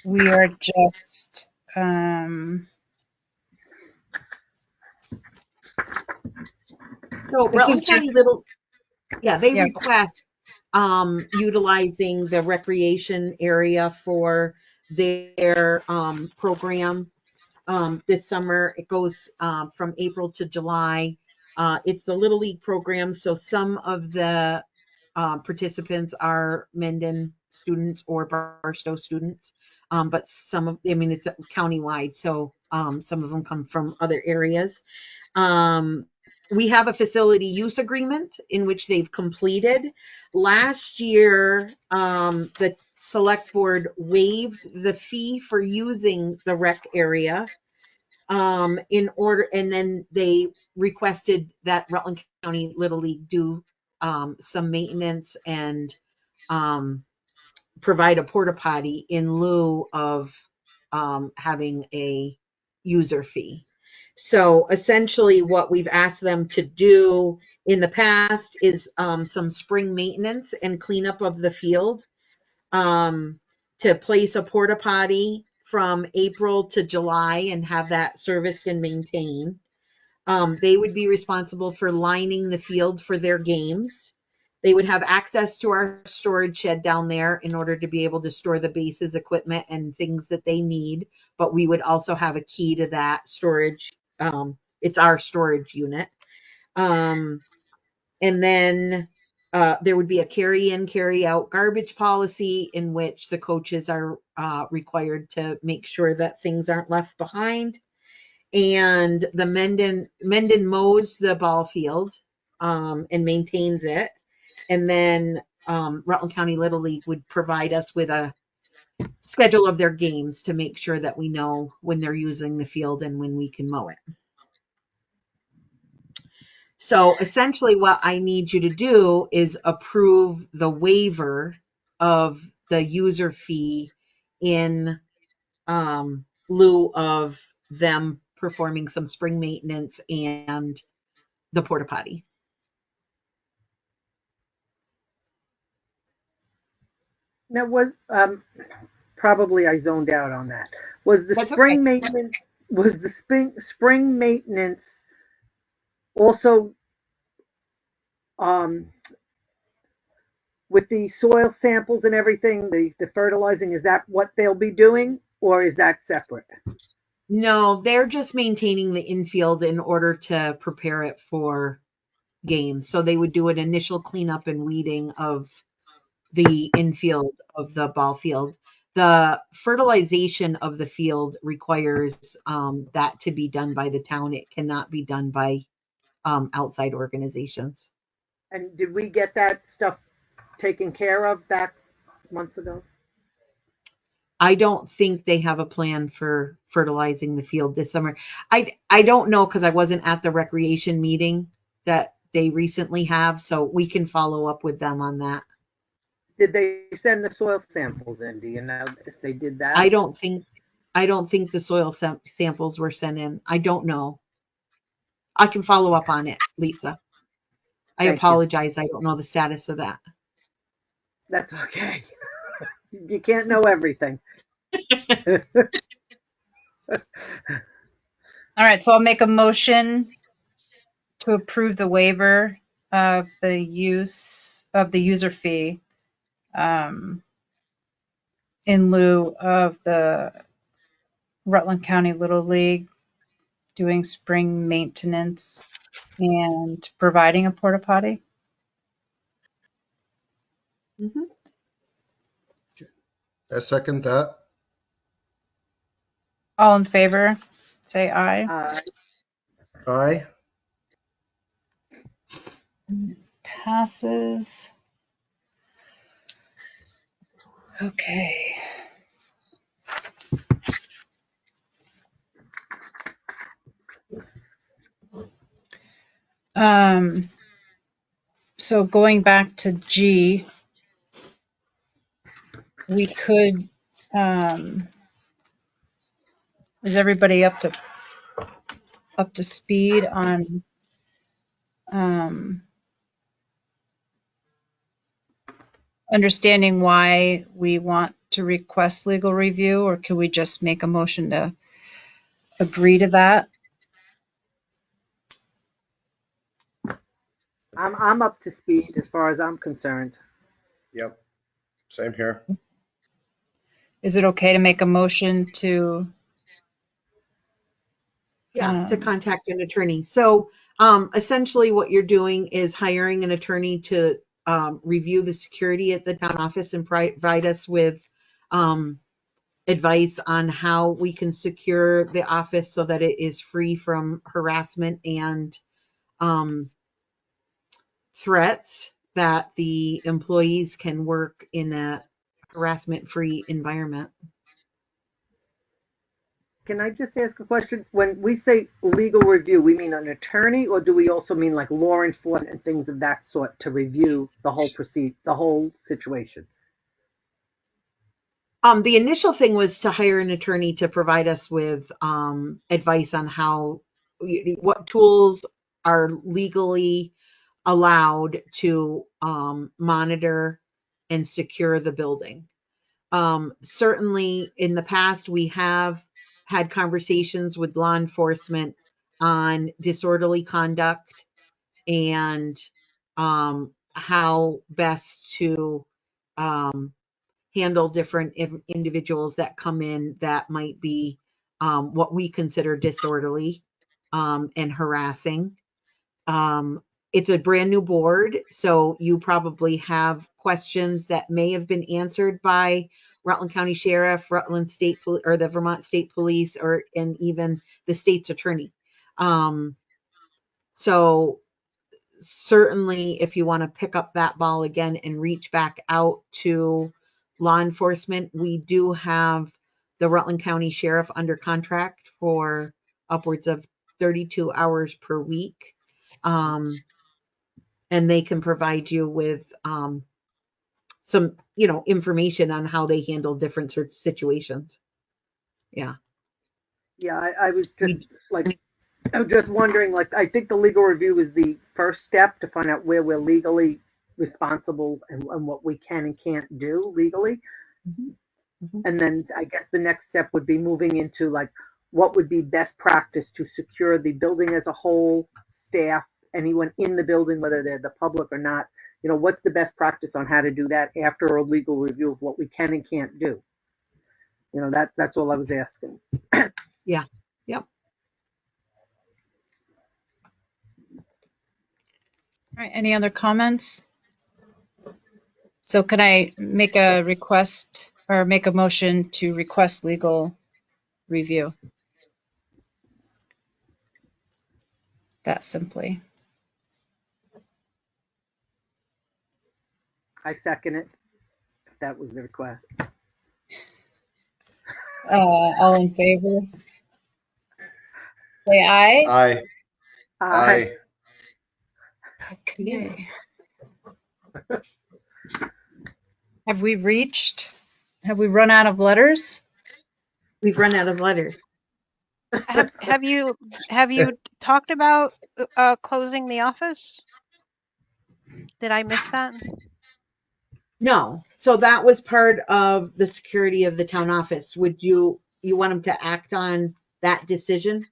We are just
So
This is
Rutland County
just-
Little, they
Yeah.
request utilizing the recreation area for their program this summer. It goes from April to July. It's the Little League program, so some of the participants are Mendon students or Barstow students, but it's countywide, so some of them come from other areas. We have a facility use agreement in which they've completed. Last year, the select board waived the fee for using the rec area in order, and then they requested that Rutland County Little League do some maintenance and provide a porta potty in lieu of having a user fee. So essentially what we've asked them to do in the past is some spring maintenance and cleanup of the field, to place a porta potty from April to July and have that serviced and maintained. They would be responsible for lining the field for their games. They would have access to our storage shed down there in order to be able to store the bases, equipment, and things that they need. But we would also have a key to that storage. It's our storage unit. And then there would be a carry in, carry out garbage policy in which the coaches are required to make sure that things aren't left behind. And the Mendon mows the ball field and maintains it. And then Rutland County Little League would provide us with a schedule of their games to make sure that we know when they're using the field and when we can mow it. So essentially what I need you to do is approve the waiver of the user fee in lieu of them performing some spring maintenance and the porta potty.
Now, was probably I zoned out on that. Was the
That's
spring
okay.
maintenance? Was the spring maintenance also with the soil samples and everything, the fertilizing? Is that what they'll be doing, or is that separate?
No, they're just maintaining the infield in order to prepare it for games. So they would do an initial cleanup and weeding of the infield of the ball field. The fertilization of the field requires that to be done by the town. It cannot be done by outside organizations.
And did we get that stuff taken care of back months ago?
I don't think they have a plan for fertilizing the field this summer. I don't know because I wasn't at the recreation meeting that they recently have, so we can follow up with them on that.
Did they send the soil samples in? Do you know if they did that?
I don't think the soil samples were sent in. I don't know. I can follow up on it, Lisa. I
Thank you.
apologize. I don't know the status of that.
That's okay. You can't know everything.
All right, so I'll make a motion to approve the waiver of the use of the user fee in lieu of the Rutland County Little League doing spring maintenance and providing a porta potty.
Mm-hmm.
I second that.
All in favor, say aye.
Aye.
Passes. Okay. So going back to G, we could, is everybody up to speed on understanding why we want to request legal review, or can we just make a motion to agree to that?
I'm up to speed as far as I'm concerned.
Yep. Same here.
Is it okay to make a motion to?
Yeah, to contact an attorney. So essentially what you're doing is hiring an attorney to review the security at the town office and provide us with advice on how we can secure the office so that it is free from harassment and threats, that the employees can work in a harassment-free environment.
Can I just ask a question? When we say legal review, we mean an attorney, or do we also mean like law enforcement and things of that sort to review the whole situation?
The initial thing was to hire an attorney to provide us with advice on what tools are legally allowed to monitor and secure the building. Certainly in the past, we have had conversations with law enforcement on disorderly conduct and how best to handle different individuals that come in that might be what we consider disorderly and harassing. It's a brand new board, so you probably have questions that may have been answered by Rutland County Sheriff, Rutland State or the Vermont State Police, and even the state's attorney. So certainly, if you want to pick up that ball again and reach back out to law enforcement, we do have the Rutland County Sheriff under contract for upwards of 32 hours per week. And they can provide you with some, information on how they handle different sorts of situations. Yeah.
Yeah, I was just wondering, like, I think the legal review is the first step to find out where we're legally responsible and what we can and can't do legally.
Mhm. Mhm.
And then I guess the next step would be moving into like what would be best practice to secure the building as a whole, staff, anyone in the building, whether they're the public or not. What's the best practice on how to do that after a legal review of what we can and can't do? That's all I was asking.
Yeah. Yep.
All right, any other comments? So can I make a request or make a motion to request legal review? That simply.
I second it. If that was the request.
All in favor? Say aye.
Aye. Aye.
Okay. Have we run out of letters?
We've run out of letters.
Have you talked about closing the office? Did I miss that?
No. So that was part of the security of the town office. Would you want them to act on that decision?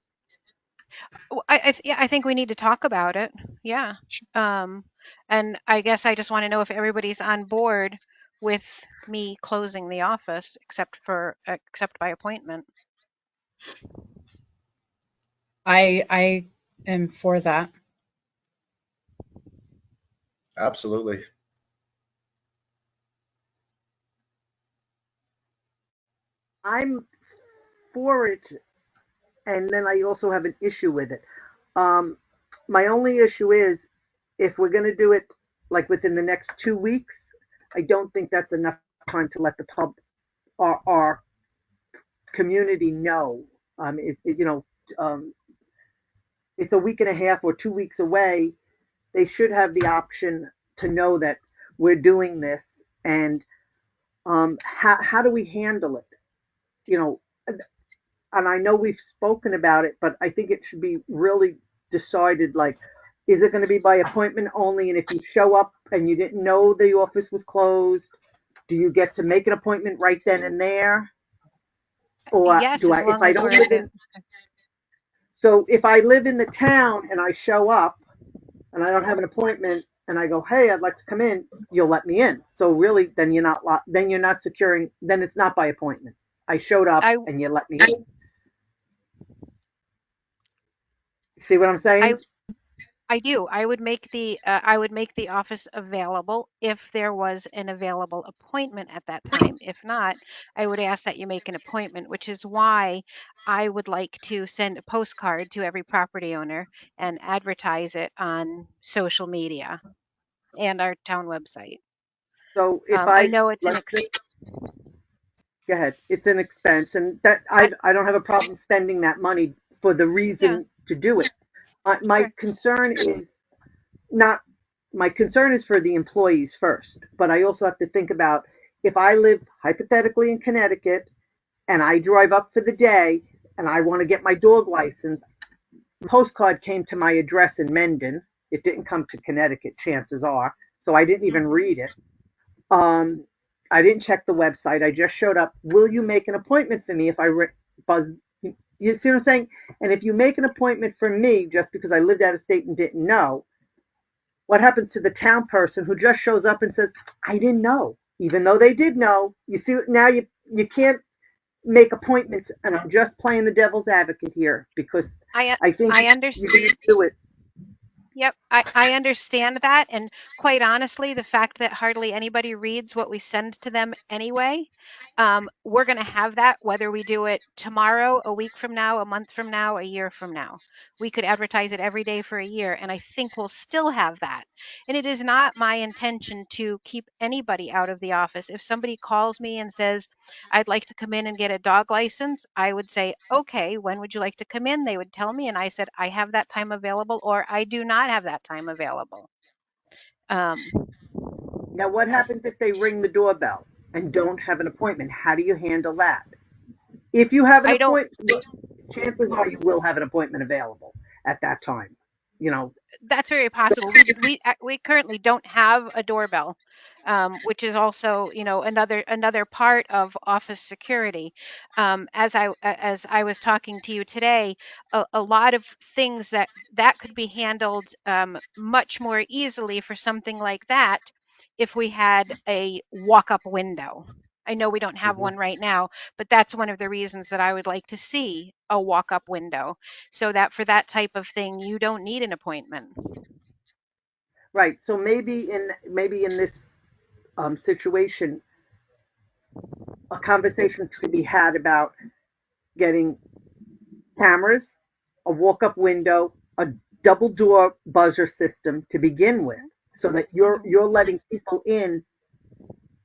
I think we need to talk about it. Yeah. And I guess I just want to know if everybody's on board with me closing the office except by appointment.
I am for that.
Absolutely.
I'm for it, and then I also have an issue with it. My only issue is if we're going to do it like within the next 2 weeks, I don't think that's enough time to let the our community know. It's a week and a half or 2 weeks away. They should have the option to know that we're doing this, and how do we handle it? And I know we've spoken about it, but I think it should be really decided, like, is it going to be by appointment only? And if you show up and you didn't know the office was closed, do you get to make an appointment right then and there? Or
Yes,
do
as
I, if
long
I
as
don't
we're
live in, so if I live in the town and I show up and I don't have an appointment and I go, hey, I'd like to come in, you'll let me in. So really, then you're not securing, then it's not by appointment. I showed up
I
and you let me in. See what I'm saying?
I do. I would make the office available if there was an available appointment at that time. If not, I would ask that you make an appointment, which is why I would like to send a postcard to every property owner and advertise it on social media and our town website.
So if
I
I,
know it's
let's say, Go ahead. It's an expense, and that I don't have a problem spending that money for the
Yeah,
reason to do it. My
sure.
concern is not, my concern is for the employees first, but I also have to think about if I live hypothetically in Connecticut and I drive up for the day and I want to get my dog license, postcard came to my address in Mendon. It didn't come to Connecticut, chances are, so I didn't even
Hmm.
read it. Um, I didn't check the website. I just showed up. Will you make an appointment for me if I buzz? You see what I'm saying? And if you make an appointment for me just because I lived out of state and didn't know, what happens to the town person who just shows up and says, "I didn't know," even though they did know? You see, now you can't make appointments, and I'm just playing the devil's advocate here because
I
I think
I
you're
understand.
going to do it.
Yep, I understand that. And quite honestly, the fact that hardly anybody reads what we send to them anyway, we're going to have that whether we do it tomorrow, a week from now, a month from now, a year from now. We could advertise it every day for a year, and I think we'll still have that. And it is not my intention to keep anybody out of the office. If somebody calls me and says, I'd like to come in and get a dog license, I would say, okay, when would you like to come in? They would tell me, and I said, I have that time available, or I do not have that time available. Um,
Now, what happens if they ring the doorbell and don't have an appointment? How do you handle that? If you have an
I don't
appointment, chances are you will have an appointment available at that time. You know,
That's very possible. We currently don't have a doorbell, which is also, another part of office security. As I was talking to you today, a lot of things that could be handled much more easily for something like that if we had a walk-up window. I know we don't have
Mhm.
one right now, but that's one of the reasons that I would like to see a walk-up window so that for that type of thing, you don't need an appointment.
right? So maybe in this situation, a conversation should be had about getting cameras, a walk-up window, a double door buzzer system to begin with, so that you're
Mhm,
you're letting people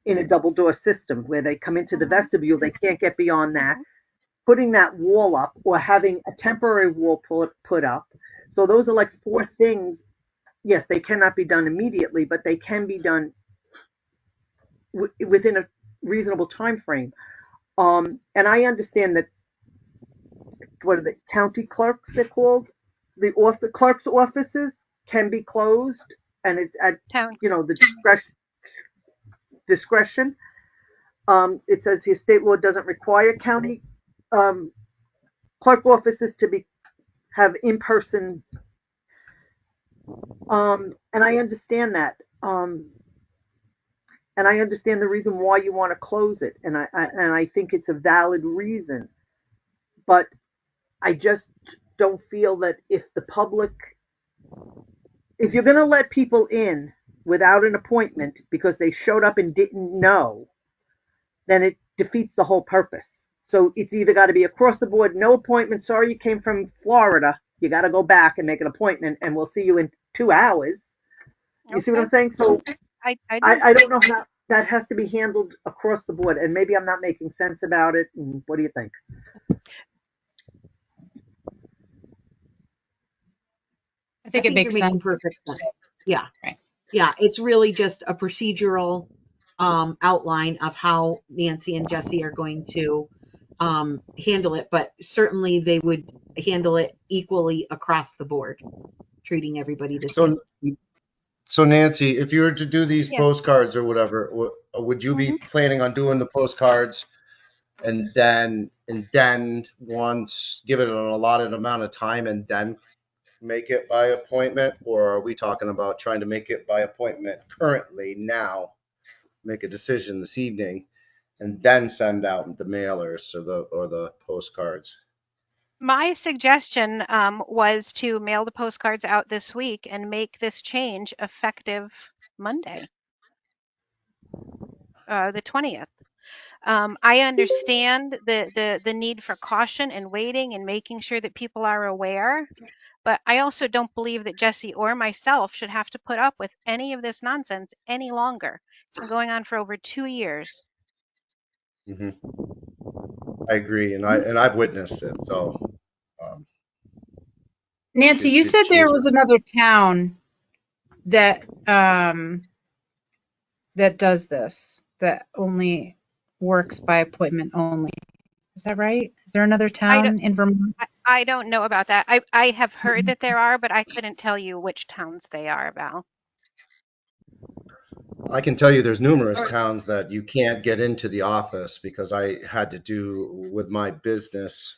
in a double door system where they come into the
mhm,
vestibule, they can't get beyond that.
mhm.
Putting that wall up or having a temporary wall put up. So those are like four things. Yes, they cannot be done immediately, but they can be done within a reasonable time frame. And I understand that, what are the county clerks they're called? The clerk's offices can be closed, and it's at
Town,
the discretion. It says here state law doesn't require county um, clerk offices to be have in person. And I understand that. And I understand the reason why you want to close it, and I think it's a valid reason. But I just don't feel that if you're going to let people in without an appointment because they showed up and didn't know, then it defeats the whole purpose. So it's either got to be across the board, no appointment. Sorry, you came from Florida. You got to go back and make an appointment, and we'll see you in 2 hours. You see what I'm
okay,
saying? So
I
I,
do.
I don't know how that has to be handled across the board, and maybe I'm not making sense about it. And what do you think?
I
I
think it
think you're
makes
making
sense.
perfect sense. Yeah.
Right.
Yeah. It's really just a procedural outline of how Nancy and Jesse are going to handle it, but certainly they would handle it equally across the board, treating everybody the same.
So, so Nancy, if you were to do these
Yeah.
postcards or whatever, would you be
Hmm.
planning on doing the postcards and then once give it an allotted amount of time and then make it by appointment, or are we talking about trying to make it by appointment currently now, make a decision this evening, and then send out the mailers or the postcards?
My suggestion was to mail the postcards out this week and make this change effective Monday, the 20th. I understand the need for caution and waiting and making sure that people are aware, but I also don't believe that Jesse or myself should have to put up with any of this nonsense any longer. It's been going on for over 2 years.
hmm I agree, and I've witnessed it. So um,
Nancy, you said
she
there
is
was
right.
another town that that does this, that only works by appointment only. Is that right? Is there another
I don't,
town in Vermont?
I don't know about that. I have heard that there are, but I couldn't tell you which towns they are, Val.
I can tell you there's numerous
All right.
towns that you can't get into the office because I had to do with my business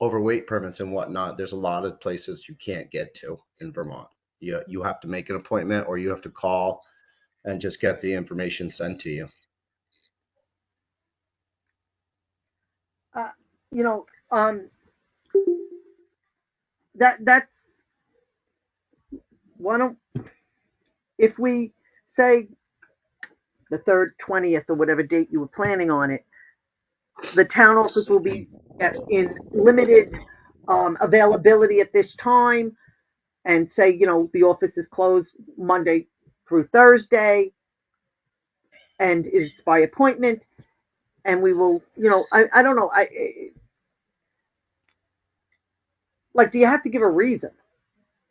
overweight permits and whatnot. There's a lot of places you can't get to in Vermont. You have to make an appointment or you have to call and just get the information sent to you.
Uh, you know, that's one of, if we say the 3rd, 20th, or whatever date you were planning on it, the town office will be in limited availability at this time, and say, the office is closed Monday through Thursday, and it's by appointment, and we will, I don't know, like, do you have to give a reason?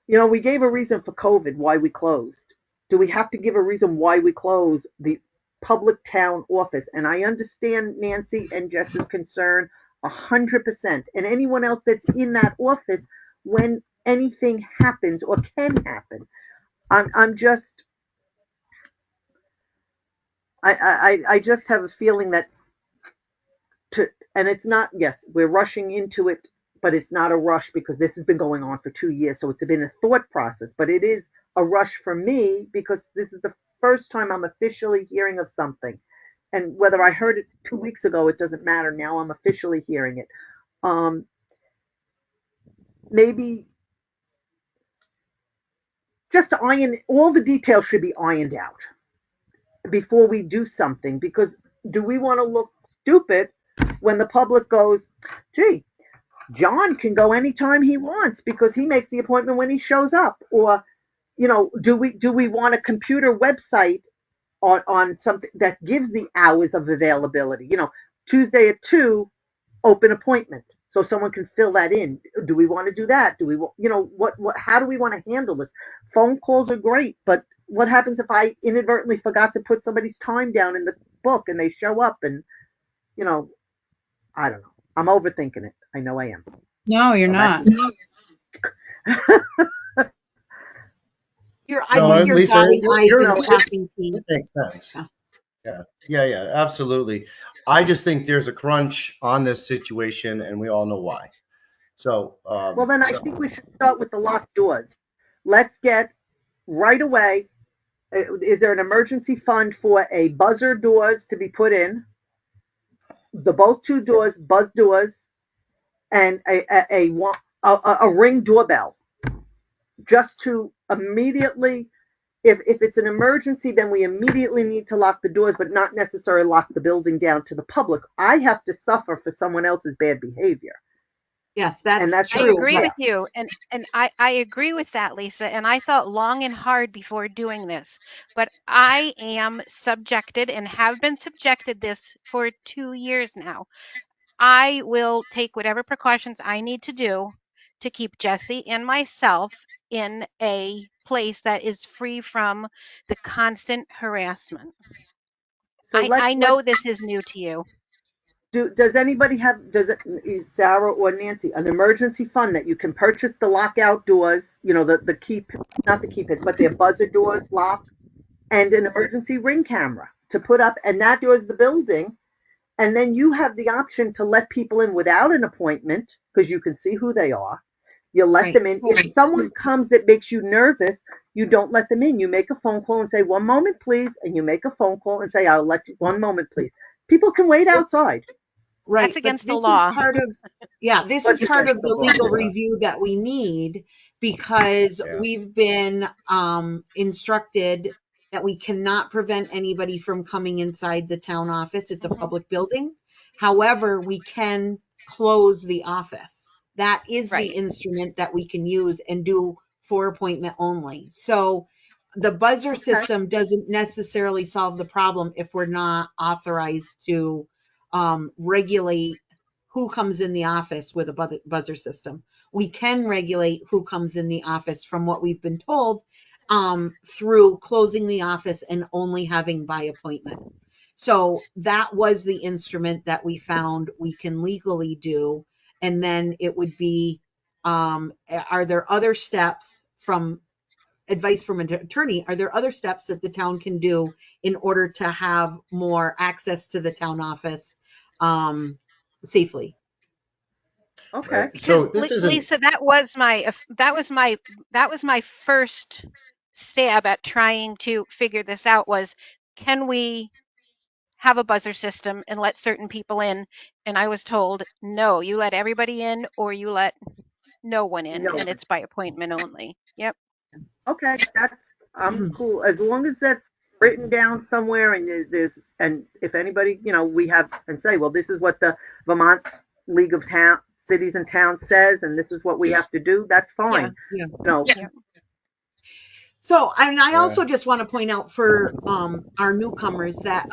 We gave a reason for COVID why we closed. Do we have to give a reason why we close the public town office? And I understand Nancy and Jess's concern 100%, and anyone else that's in that office when anything happens or can happen. I'm just, I just have a feeling that to, and it's not, yes, we're rushing into it, but it's not a rush because this has been going on for 2 years. So it's been a thought process, but it is a rush for me because this is the first time I'm officially hearing of something. And whether I heard it 2 weeks ago, it doesn't matter. Now I'm officially hearing it. Um, Maybe just iron, all the details should be ironed out before we do something, because do we want to look stupid when the public goes, gee, John can go anytime he wants because he makes the appointment when he shows up? Or, do we want a computer website on something that gives the hours of availability? Tuesday at 2, open appointment, so someone can fill that in. Do we want to do that? Do we, what? How do we want to handle this? Phone calls are great, but what happens if I inadvertently forgot to put somebody's time down in the book and they show up and, you know, I don't know. I'm overthinking it. I know I am.
No, you're
So that's
not.
I
No,
think you're
Lisa,
dotting I's
you
and
know,
crossing T's.
it makes sense.
Yeah.
Yeah, absolutely. I just think there's a crunch on this situation, and we all know why. So,
well, then I think we should start with the locked doors. Let's get right away. Is there an emergency fund for a buzzer doors to be put in? The both two doors, buzz doors, and a ring doorbell, just to immediately, if it's an emergency, then we immediately need to lock the doors, but not necessarily lock the building down to the public. I have to suffer for someone else's bad behavior,
Yes,
and
that's
that's
I
true.
agree
But
with you, and I agree with that, Lisa. And I thought long and hard before doing this, but I am subjected and have been subjected this for 2 years now. I will take whatever precautions I need to do to keep Jesse and myself in a place that is free from the constant harassment.
so
I
let's
know this is new to you.
does anybody have, does it, is Sarah or Nancy, an emergency fund that you can purchase the lockout doors, the key, not the keypad, but the buzzer doors lock, and an emergency ring camera to put up, and that doors the building, and then you have the option to let people in without an appointment because you can see who they are. You let
right.
them in. If someone comes that makes you nervous, you don't let them in. You make a phone call and say, 1 moment, please. And you make a phone call and say, I'll let you, 1 moment, please. People can wait outside.
That's
Right, but
against the law.
this is
What's
part
against
of
the
the
law?
legal review that we need because
yeah,
we've been instructed that we cannot prevent anybody from coming inside the town office. It's a
Mhm.
public building. However, we can close the office. That is the
Right.
instrument that we can use and do for appointment only. So the buzzer
Okay.
system doesn't necessarily solve the problem if we're not authorized to regulate who comes in the office with a buzzer system. We can regulate who comes in the office from what we've been told through closing the office and only having by appointment. So that was the instrument that we found we can legally do. And then it would be, are there other steps from advice from an attorney? Are there other steps that the town can do in order to have more access to the town office safely?
Okay.
Right. So
Because
this isn't,
Lisa, that was my first stab at trying to figure this out was, can we have a buzzer system and let certain people in? And I was told, no, you let everybody in or you let no one in,
No.
and it's by appointment only. Yep.
Okay, I'm cool as long as that's written down somewhere and and if anybody, we have and say, well, this is what the Vermont League of Cities and Towns says, and this is what we have to do. That's fine.
Yeah.
Yep.
So, and I
Yeah.
also just want to point out for our newcomers that,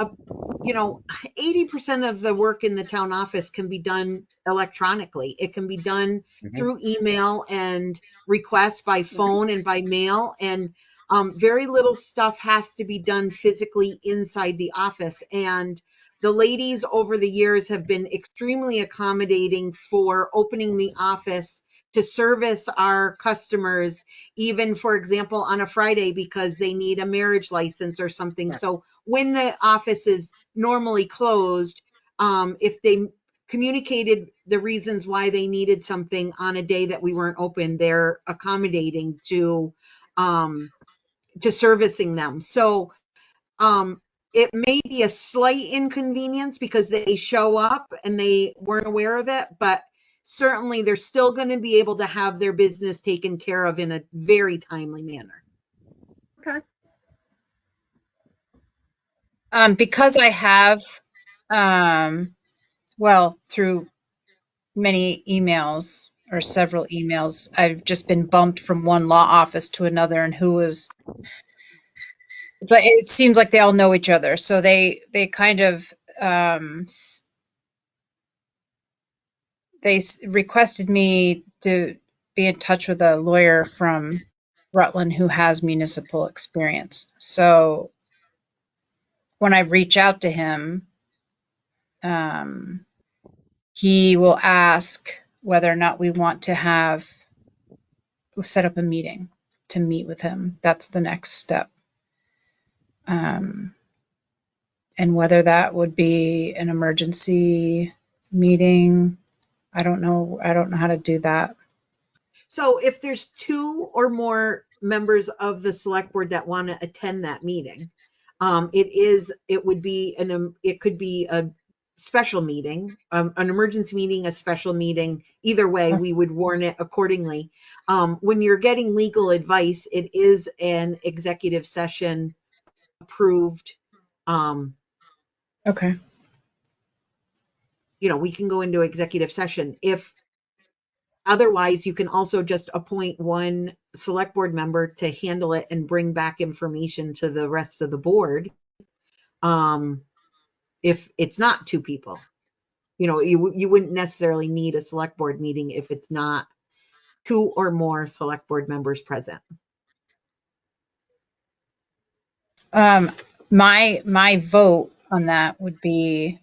80% of the work in the town office can be done electronically. It can be done through email and requests by phone and by mail. And very little stuff has to be done physically inside the office. And the ladies over the years have been extremely accommodating for opening the office to service our customers, even for example, on a Friday because they need a marriage license or something.
Right.
So when the office is normally closed, if they communicated the reasons why they needed something on a day that we weren't open, they're accommodating to servicing them. So it may be a slight inconvenience because they show up and they weren't aware of it, but certainly they're still going to be able to have their business taken care of in a very timely manner.
Okay.
Because I have, well, through many emails or several emails, I've just been bumped from one law office to another, and it's like it seems like they all know each other, so they kind of requested me to be in touch with a lawyer from Rutland who has municipal experience. So when I reach out to him, he will ask whether or not we want to set up a meeting to meet with him. That's the next step. And whether that would be an emergency meeting, I don't know. I don't know how to do that.
So if there's 2 or more members of the select board that want to attend that meeting, it could be a special meeting, an emergency meeting, a special meeting. Either way, we would warn it accordingly. When you're getting legal advice, it is an executive session approved.
Okay.
We can go into executive session. If otherwise, you can also just appoint one select board member to handle it and bring back information to the rest of the board. If it's not 2 people, you wouldn't necessarily need a select board meeting if it's not 2 or more select board members present.
My vote on that would be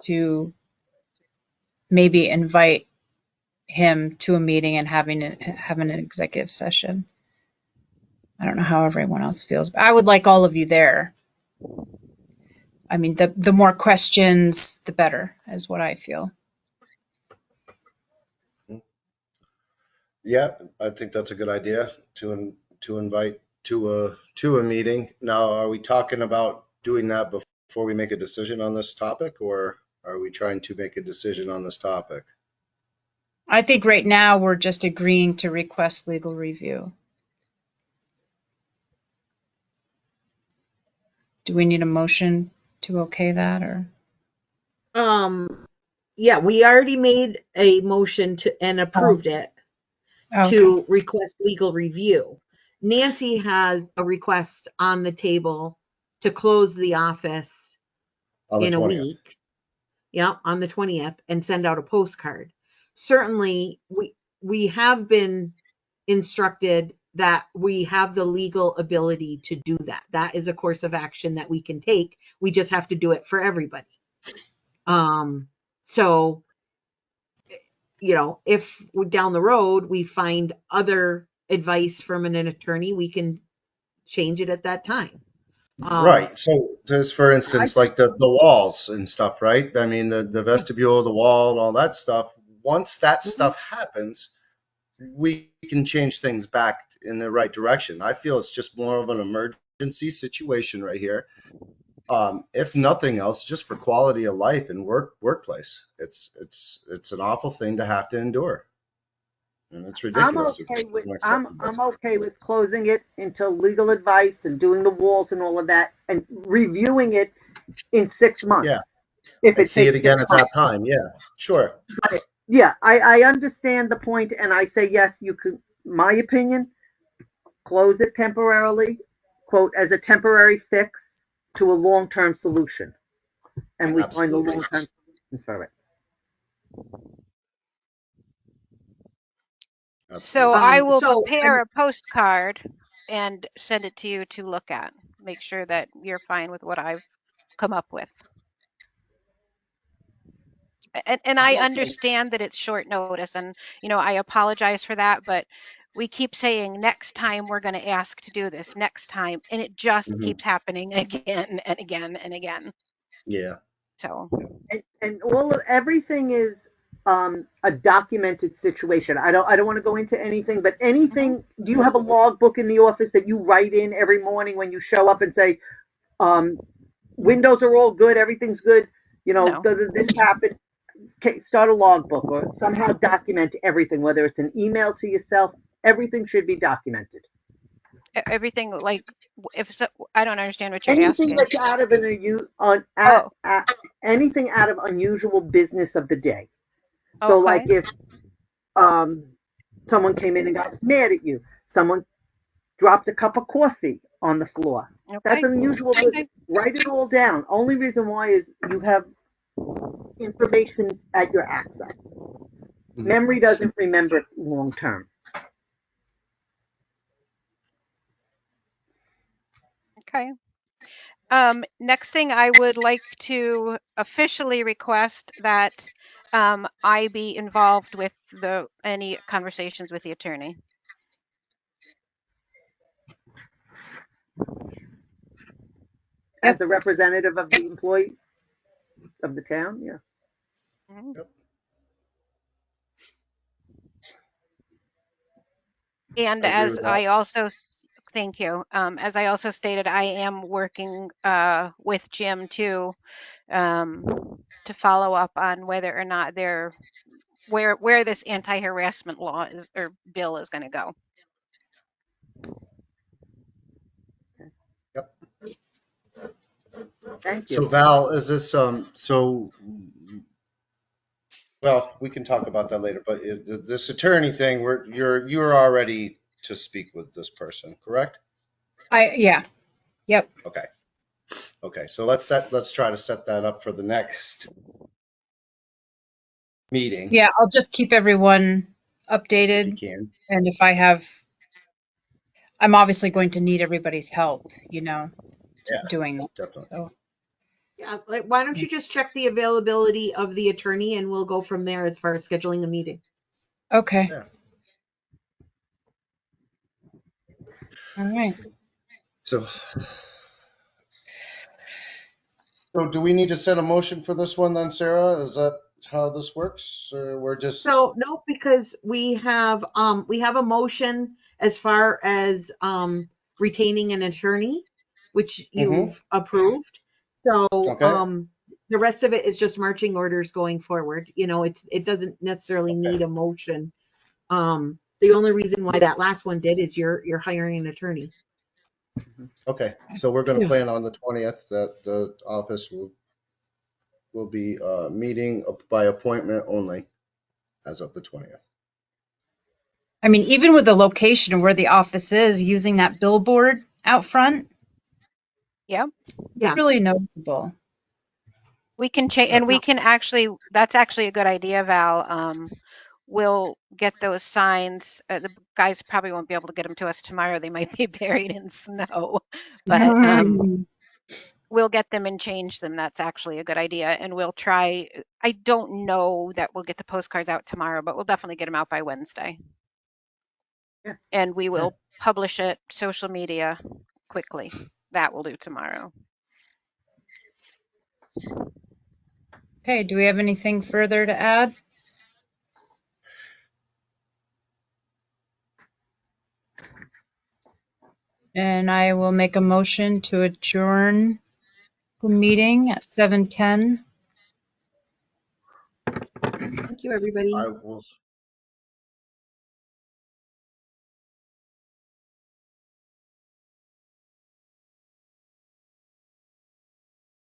to maybe invite him to a meeting and having an executive session. I don't know how everyone else feels, but I would like all of you there. I mean, the more questions, the better, is what I feel.
Yeah, I think that's a good idea to invite to a meeting. Now, are we talking about doing that before we make a decision on this topic, or are we trying to make a decision on this topic?
I think right now we're just agreeing to request legal review. Do we need a motion to okay that, or?
Yeah, we already made a motion and approved it to request legal review. Nancy has a request on the table to close the office
On the
in a
20th.
week. yeah, on the 20th and send out a postcard. Certainly, we have been instructed that we have the legal ability to do that. That is a course of action that we can take. We just have to do it for everybody. So, if down the road we find other advice from an attorney, we can change it at that time.
Right. So just for instance, like the walls and stuff, right? I mean, the vestibule, the wall, and all that stuff. Once that stuff happens, we can change things back in the right direction. I feel it's just more of an emergency situation right here. If nothing else, just for quality of life and workplace. It's an awful thing to have to endure. And it's ridiculous.
I'm okay with closing it until legal advice and doing the walls and all of that and reviewing it in 6 months.
Yeah.
If
And
it
see it
takes
again
6
at that
months.
time. Yeah, sure.
Yeah, I understand the point, and I say yes, you could. My opinion, close it temporarily, quote, as a temporary fix to a long-term solution, and we find the
Absolutely.
long-term solution for it.
So
Absolutely.
I will
So,
prepare a postcard and send it to you to look at. Make sure that you're fine with what I've come up with. And I
Okay.
understand that it's short notice, and I apologize for that, but we keep saying next time we're going to ask to do this next time, and it just
Mhm.
keeps happening again and again and again.
Yeah.
So
And everything is a documented situation. I don't want to go into anything, but anything. Do you have a logbook in the office that you write in every morning when you show up and say, windows are all good, everything's good,
no,
this happened? Okay, start a logbook or somehow document everything, whether it's an email to yourself. Everything should be documented.
everything, like, if so, I don't understand what you're
Anything
asking.
that's out of
Oh,
anything out of unusual business of the day. So,
okay.
like if um, someone came in and got mad at you, someone dropped a cup of coffee on the floor. That's
Okay.
unusual business. Write it all down. Only reason why is you have information at your access.
Mhm.
Memory doesn't remember long term.
Okay. Next thing, I would like to officially request that I be involved with any conversations with the attorney.
Yep.
As a representative of the employees of the town, yeah.
Mhm.
Yep.
And
I agree
as
with that.
I also, thank you. As I also stated, I am working with Jim too, to follow up on whether or not where this anti-harassment law or bill is going to go.
Yep.
Thank
So
you.
Val, is this well, we can talk about that later, but this attorney thing, you're already to speak with this person, correct?
Yeah. Yep.
Okay. Okay. So let's try to set that up for the next meeting
Yeah, I'll just keep everyone
if you
updated.
can.
And if I'm obviously going to need everybody's help,
Yeah,
doing that.
definitely.
So,
Yeah, why don't you just check the availability of the attorney and we'll go from there as far as scheduling a meeting.
okay.
Yeah.
All right.
So do we need to set a motion for this one then, Sarah? Is that how this works? Or we're just
So no, because we have a motion as far as retaining an attorney, which
Mhm.
you've approved. So
Okay.
the rest of it is just marching orders going forward. It doesn't necessarily
Okay.
need a motion. The only reason why that last one did is you're hiring an attorney.
Okay. So we're going to
Yeah.
plan on the 20th that the office will be meeting by appointment only as of the 20th.
I mean, even with the location of where the office is, using that billboard out front,
Yeah.
Yeah.
really noticeable.
We can change, and we can actually, that's actually a good idea, Val. We'll get those signs. The guys probably won't be able to get them to us tomorrow. They might be buried in snow, but we'll get them and change them. That's actually a good idea. And we'll try, I don't know that we'll get the postcards out tomorrow, but we'll definitely get them out by Wednesday.
Yeah.
And we will publish it, social media quickly. That we'll do tomorrow.
Okay, do we have anything further to add? And I will make a motion to adjourn the meeting at 7:10.
Thank you, everybody.
I will